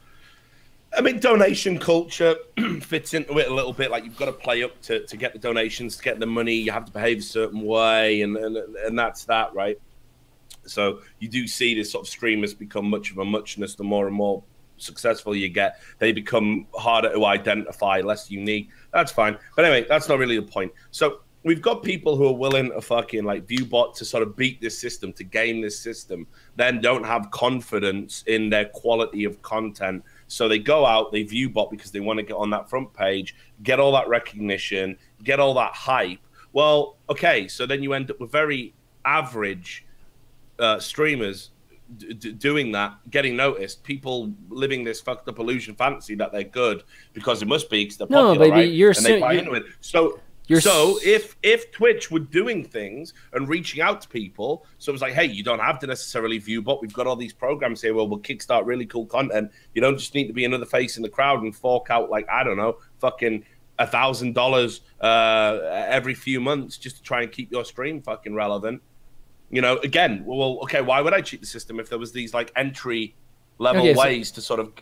I mean, donation culture fits into it a little bit. Like you've got to play up to get the donations, to get the money. You have to behave a certain way, and that's that, right? So you do see this sort of streamers become much of a muchness. The more and more successful you get, they become harder to identify, less unique. That's fine. But anyway, that's not really the point. So we've got people who are willing to fucking like Viewbot to sort of beat this system, to game this system, then don't have confidence in their quality of content. So they go out, they Viewbot because they want to get on that front page, get all that recognition, get all that hype. Well, okay, so then you end up with very average streamers doing that, getting noticed, people living this fucked up illusion fantasy that they're good because it must be because they're popular, baby, right? You're and they buy into it. So if Twitch were doing things and reaching out to people, so it was like, hey, you don't have to necessarily Viewbot. We've got all these programs here where we'll kickstart really cool content. You don't just need to be another face in the crowd and fork out like, I don't know, fucking $1,000 every few months just to try and keep your stream fucking relevant. You know, again, well, okay, why would I cheat the system if there was these like entry level ways to sort of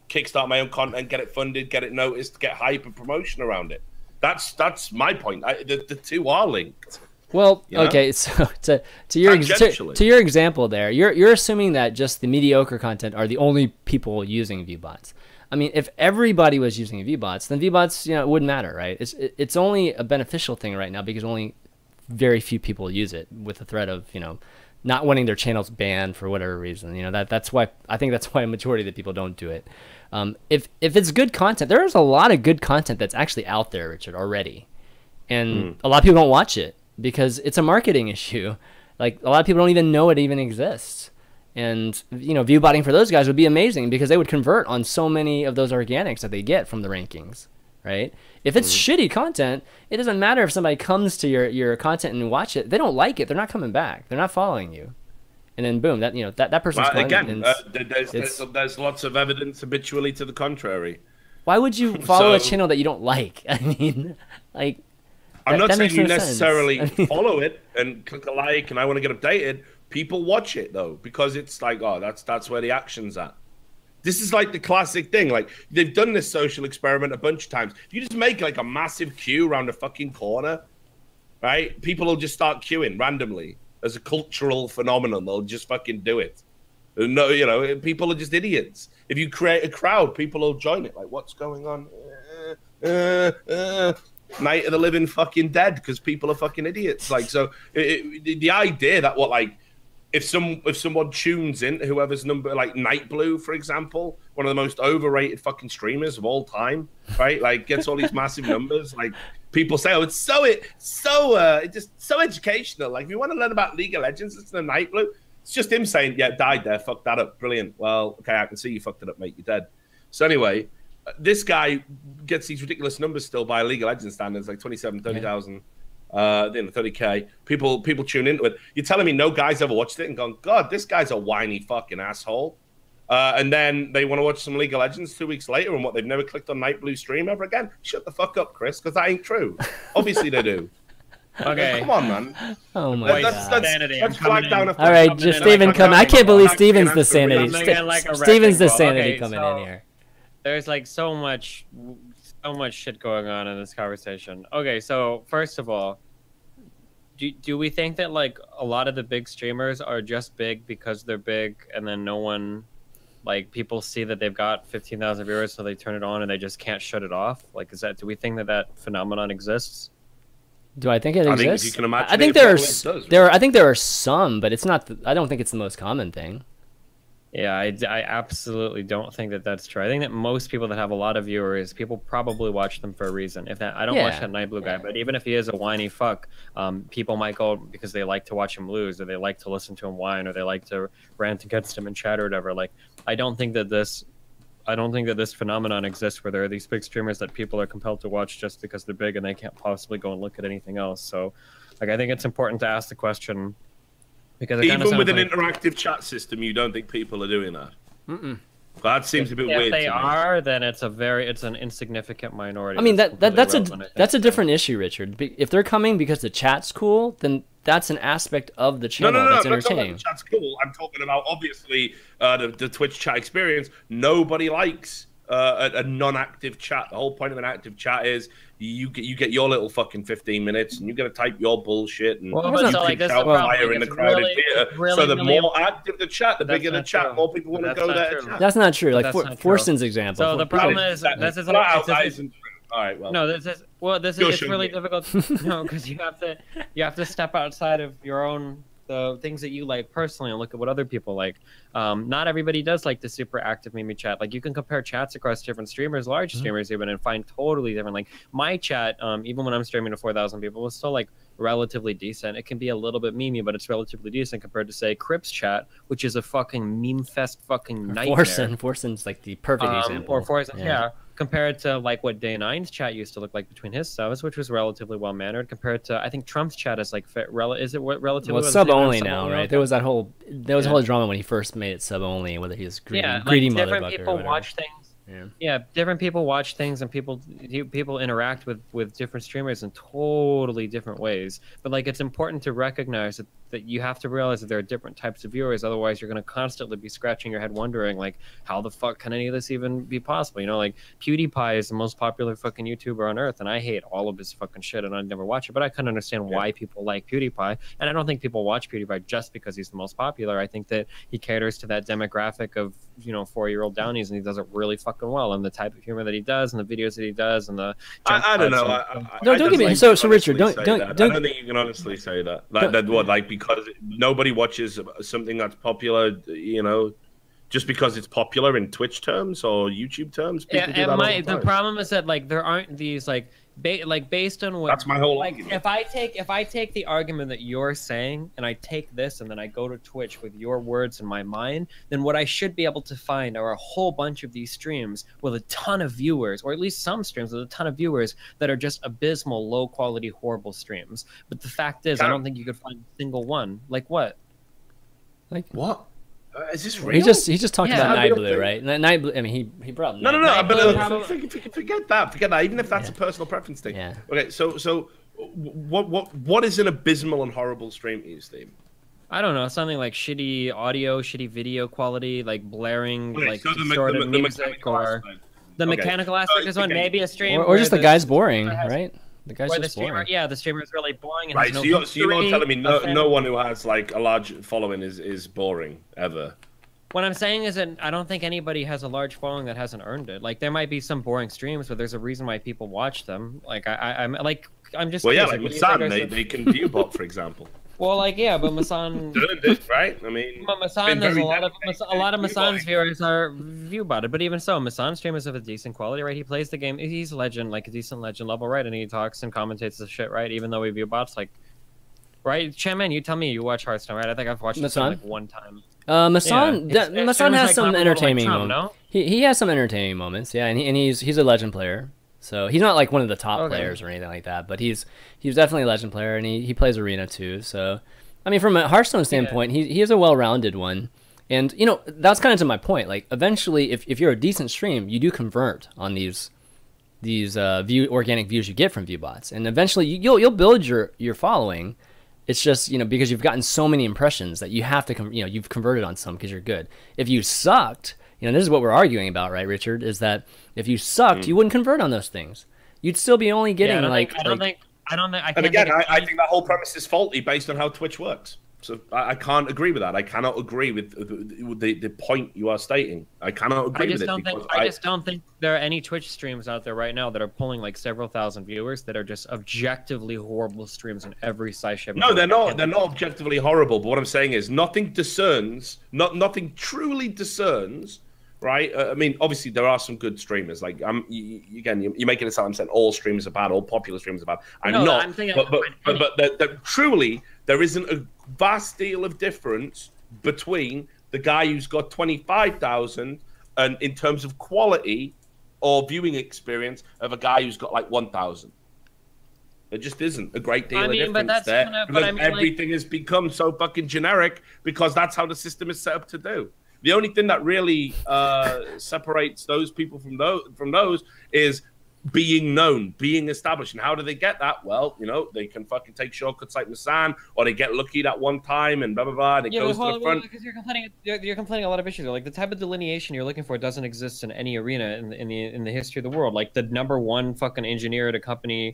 kickstart my own content, get it funded, get it noticed, get hype and promotion around it? That's my point. The two are linked. Well, okay, so to your example there, you're assuming that just the mediocre content are the only people using Viewbots. I mean, if everybody was using VBots, then VBots, it wouldn't matter, right? It's only a beneficial thing right now because only very few people use it, with the threat of, not wanting their channels banned for whatever reason. That's why I think that's why a majority of the people don't do it. If it's good content, there's a lot of good content that's actually out there, Richard, already, and a lot of people don't watch it because it's a marketing issue. Like, a lot of people don't even know it even exists. And, Viewbotting for those guys would be amazing because they would convert on so many of those organics that they get from the rankings, right? If it's shitty content, it doesn't matter if somebody comes to your content and watch it. They don't like it. They're not coming back. They're not following you. And then boom, that person's gone. Again, there's lots of evidence habitually to the contrary. Why would you follow a channel that you don't like? I mean, like, I'm not saying you necessarily follow it and click a like and I want to get updated. People watch it though because it's like, oh, that's where the action's at. This is like the classic thing. Like, they've done this social experiment a bunch of times. You just make like a massive queue around a fucking corner, right? People will just start queuing randomly as a cultural phenomenon. They'll just fucking do it. No, people are just idiots. If you create a crowd, people will join it. Like, what's going on? Night of the Living fucking Dead because people are fucking idiots. Like, so the idea that if someone tunes in, whoever's number, like Nightblue, for example, one of the most overrated fucking streamers of all time, right? Like, gets all these massive numbers. Like, people say, oh, it's just so educational. Like, if you want to learn about League of Legends, listen to Nightblue. It's just him saying, yeah, died there, fucked that up, brilliant. Well, okay, I can see you fucked it up, mate, you're dead. So anyway, this guy gets these ridiculous numbers still by League of Legends standards, like 27, 30,000. 30K. People tune into it. You're telling me no guy's ever watched it and gone, God, this guy's a whiny fucking asshole. And then they want to watch some League of Legends 2 weeks later and they've never clicked on Nightblue stream ever again? Shut the fuck up, Chris, because that ain't true. Obviously they do. Okay. Come on, man. Oh my God. Let's flag down a... All right, just Steven, come. I can't believe Steven's the sanity. Steven's the sanity coming in here. There's like so much shit going on in this conversation. Okay, so first of all, do we think that like a lot of the big streamers are just big because they're big and then no one, like, people see that they've got 15,000 viewers so they turn it on and they just can't shut it off? Like, do we think that phenomenon exists? Do I think it exists? I think if you can imagine I think I think there are some, but it's not. I don't think it's the most common thing. Yeah, I absolutely don't think that's true. I think that most people that have a lot of viewers, people probably watch them for a reason. I don't watch that Nightblue guy, but even if he is a whiny fuck, people might go because they like to watch him lose, or they like to listen to him whine, or they like to rant against him and chat or whatever. Like, I don't think that this phenomenon exists where there are these big streamers that people are compelled to watch just because they're big and they can't possibly go and look at anything else. So, like, I think it's important to ask the question. Because even with an interactive chat system, you don't think people are doing that? That seems a bit weird. If they are, then it's an insignificant minority. I mean, that's a different issue, Richard. If they're coming because the chat's cool, then that's an aspect of the channel that's entertaining. The chat's cool. I'm talking about, obviously, the Twitch chat experience. Nobody likes a non-active chat. The whole point of an active chat is you get your little fucking 15 minutes and you got to type your bullshit and you can shout fire in a crowded theater. So the more active the chat, the bigger the chat, more people want to go there. That's not true. Like Forston's example. So the problem is this is all right. Well, no, this is it's really difficult. No, because you have to step outside of your own the things that you like personally and look at what other people like. Not everybody does like the super active meme chat. Like, you can compare chats across different streamers, large streamers even, and find totally different. Like, my chat, even when I'm streaming to 4,000 people, is still like relatively decent. It can be a little bit memey, but it's relatively decent compared to, say, Crip's chat, which is a fucking meme fest fucking nightmare. Forson's like the perfect example. Or Forson, yeah. Compared to like what Day 9's chat used to look like between his subs, which was relatively well mannered. Compared to, I think Trump's chat is like relatively. Well, sub only now, right? There was a whole drama when he first made it sub only, whether he was greedy motherfucker. Different people watch things. Yeah, different people watch things, and people interact with different streamers in totally different ways. But like, it's important to recognize that you have to realize that there are different types of viewers. Otherwise, you're going to constantly be scratching your head wondering, like, how the fuck can any of this even be possible? You know, like, PewDiePie is the most popular fucking YouTuber on earth, and I hate all of his fucking shit, and I'd never watch it. But I can understand why people like PewDiePie, and I don't think people watch PewDiePie just because he's the most popular. I think that he caters to that demographic of 4-year-old Downies, and he does it really fucking fucking well, and the type of humor that he does, and the videos that he does, and the I don't know. Don't get me. So Richard, don't. I don't think you can honestly say that. Like because nobody watches something that's popular, you know, just because it's popular in Twitch terms or YouTube terms. People do that the problem is that like there aren't these like based on what that's my whole like argument. if I take the argument that you're saying and I take this and then I go to Twitch with your words in my mind, then what I should be able to find are a whole bunch of these streams with a ton of viewers, or at least some streams with a ton of viewers that are just abysmal, low quality, horrible streams. But the fact is, I don't think you could find a single one. Like what? Like what? Is this real? He just talked about Night Blue, right? Night Blue. I mean, he brought up no. Blue. Forget that. Even if that's a personal preference thing. Yeah. Okay. So what is an abysmal and horrible stream to you, Steve? I don't know. Something like shitty audio, shitty video quality, like blaring, like so distorted music, or the mechanical aspect is one. Maybe a stream, or just the guy's boring, right? The guy's just boring. Yeah, the streamer is really boring. And right, so you're telling me no one who has like a large following is boring ever. What I'm saying is that I don't think anybody has a large following that hasn't earned it. Like there might be some boring streams, but there's a reason why people watch them. Like I'm just well, yeah, like Masan, they can viewbot, for example. Well, like yeah, but Masan right? I mean, Masan, there's a lot of Masan's viewers are viewbotted, but even so, Masan streamers of a decent quality, right? He plays the game. He's a legend, like a decent legend level, right? And he talks and commentates the shit, right? Even though we view bots, like, right? ChanManV, you tell me you watch Hearthstone, right? I think I've watched Masan like one time. Masan, yeah, Masan has like some entertaining moments. No? He has some entertaining moments, yeah, and he's a legend player. So he's not like one of the top players or anything like that, but he's definitely a legend player, and he plays Arena too. So, I mean, from a Hearthstone standpoint, he is a well-rounded one. And, you know, that's kind of to my point. Like, eventually, if you're a decent stream, you do convert on these organic views you get from Viewbots. And eventually, you'll build your following. It's just, you know, because you've gotten so many impressions that you have to, you've converted on some because you're good. If you sucked, you know, this is what we're arguing about, right, Richard, is that if you sucked, you wouldn't convert on those things. You'd still be only getting, And again, I think that whole premise is faulty based on how Twitch works. So I can't agree with that. I cannot agree with the point you are stating. I cannot agree with it. I just don't think there are any Twitch streams out there right now that are pulling like several thousand viewers that are just objectively horrible streams in every size. No, they're not. They're not objectively horrible. But what I'm saying is nothing discerns. Nothing truly discerns. Right? I mean, obviously there are some good streamers. Like, you're making it sound I'm saying all streamers are bad, all popular streamers are bad. I'm not. But truly, there isn't a vast deal of difference between the guy who's got 25,000 and in terms of quality or viewing experience of a guy who's got like 1,000. There just isn't a great deal of difference there. Everything has become so fucking generic because that's how the system is set up to do. The only thing that really separates those people from those is being known, being established. And how do they get that? Well, you know, they can fucking take shortcuts like Masan, or they get lucky that one time and blah blah blah. And it goes to the front. Because you're complaining a lot of issues. Like the type of delineation you're looking for doesn't exist in any arena in the history of the world. Like the #1 fucking engineer at a company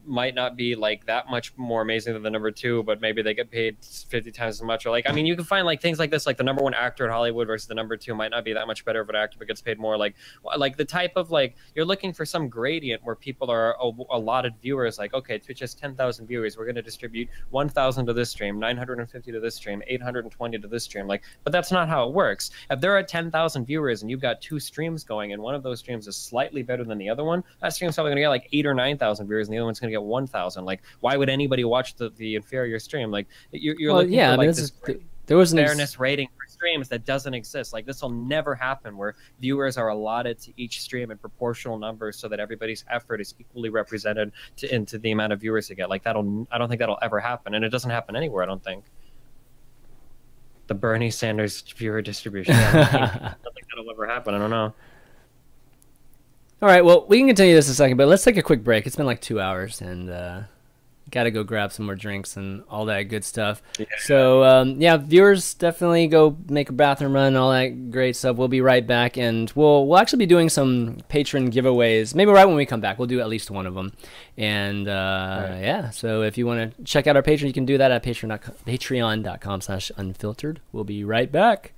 might not be like that much more amazing than the #2, but maybe they get paid 50 times as much. Or like, I mean, you can find like things like this, like the #1 actor in Hollywood versus the #2 might not be that much better of an actor, but gets paid more. Like the type of like you're looking for some gradient where people are allotted viewers. Like, okay, Twitch has 10,000 viewers, we're going to distribute 1,000 to this stream, 950 to this stream, 820 to this stream. Like, but that's not how it works. If there are 10,000 viewers and you've got 2 streams going, and one of those streams is slightly better than the other one, that stream's probably going to get like 8,000 or 9,000 viewers, and the other one's going to get 1,000. Like, why would anybody watch the inferior stream? Like, you're looking for like there was fairness rating for streams that doesn't exist. Like, this will never happen where viewers are allotted to each stream in proportional numbers so that everybody's effort is equally represented into the amount of viewers they get. Like, I don't think that'll ever happen, and it doesn't happen anywhere, I don't think. The Bernie Sanders viewer distribution. I don't think that'll ever happen. I don't know. All right, well, we can continue this in a second, but let's take a quick break. It's been like 2 hours, and got to go grab some more drinks and all that good stuff. Yeah. So, yeah, viewers, definitely go make a bathroom run, all that great stuff. We'll be right back, and we'll actually be doing some patron giveaways. Maybe right when we come back, we'll do at least one of them. And, yeah, so if you want to check out our Patreon, you can do that at patreon.com/unfiltered. We'll be right back.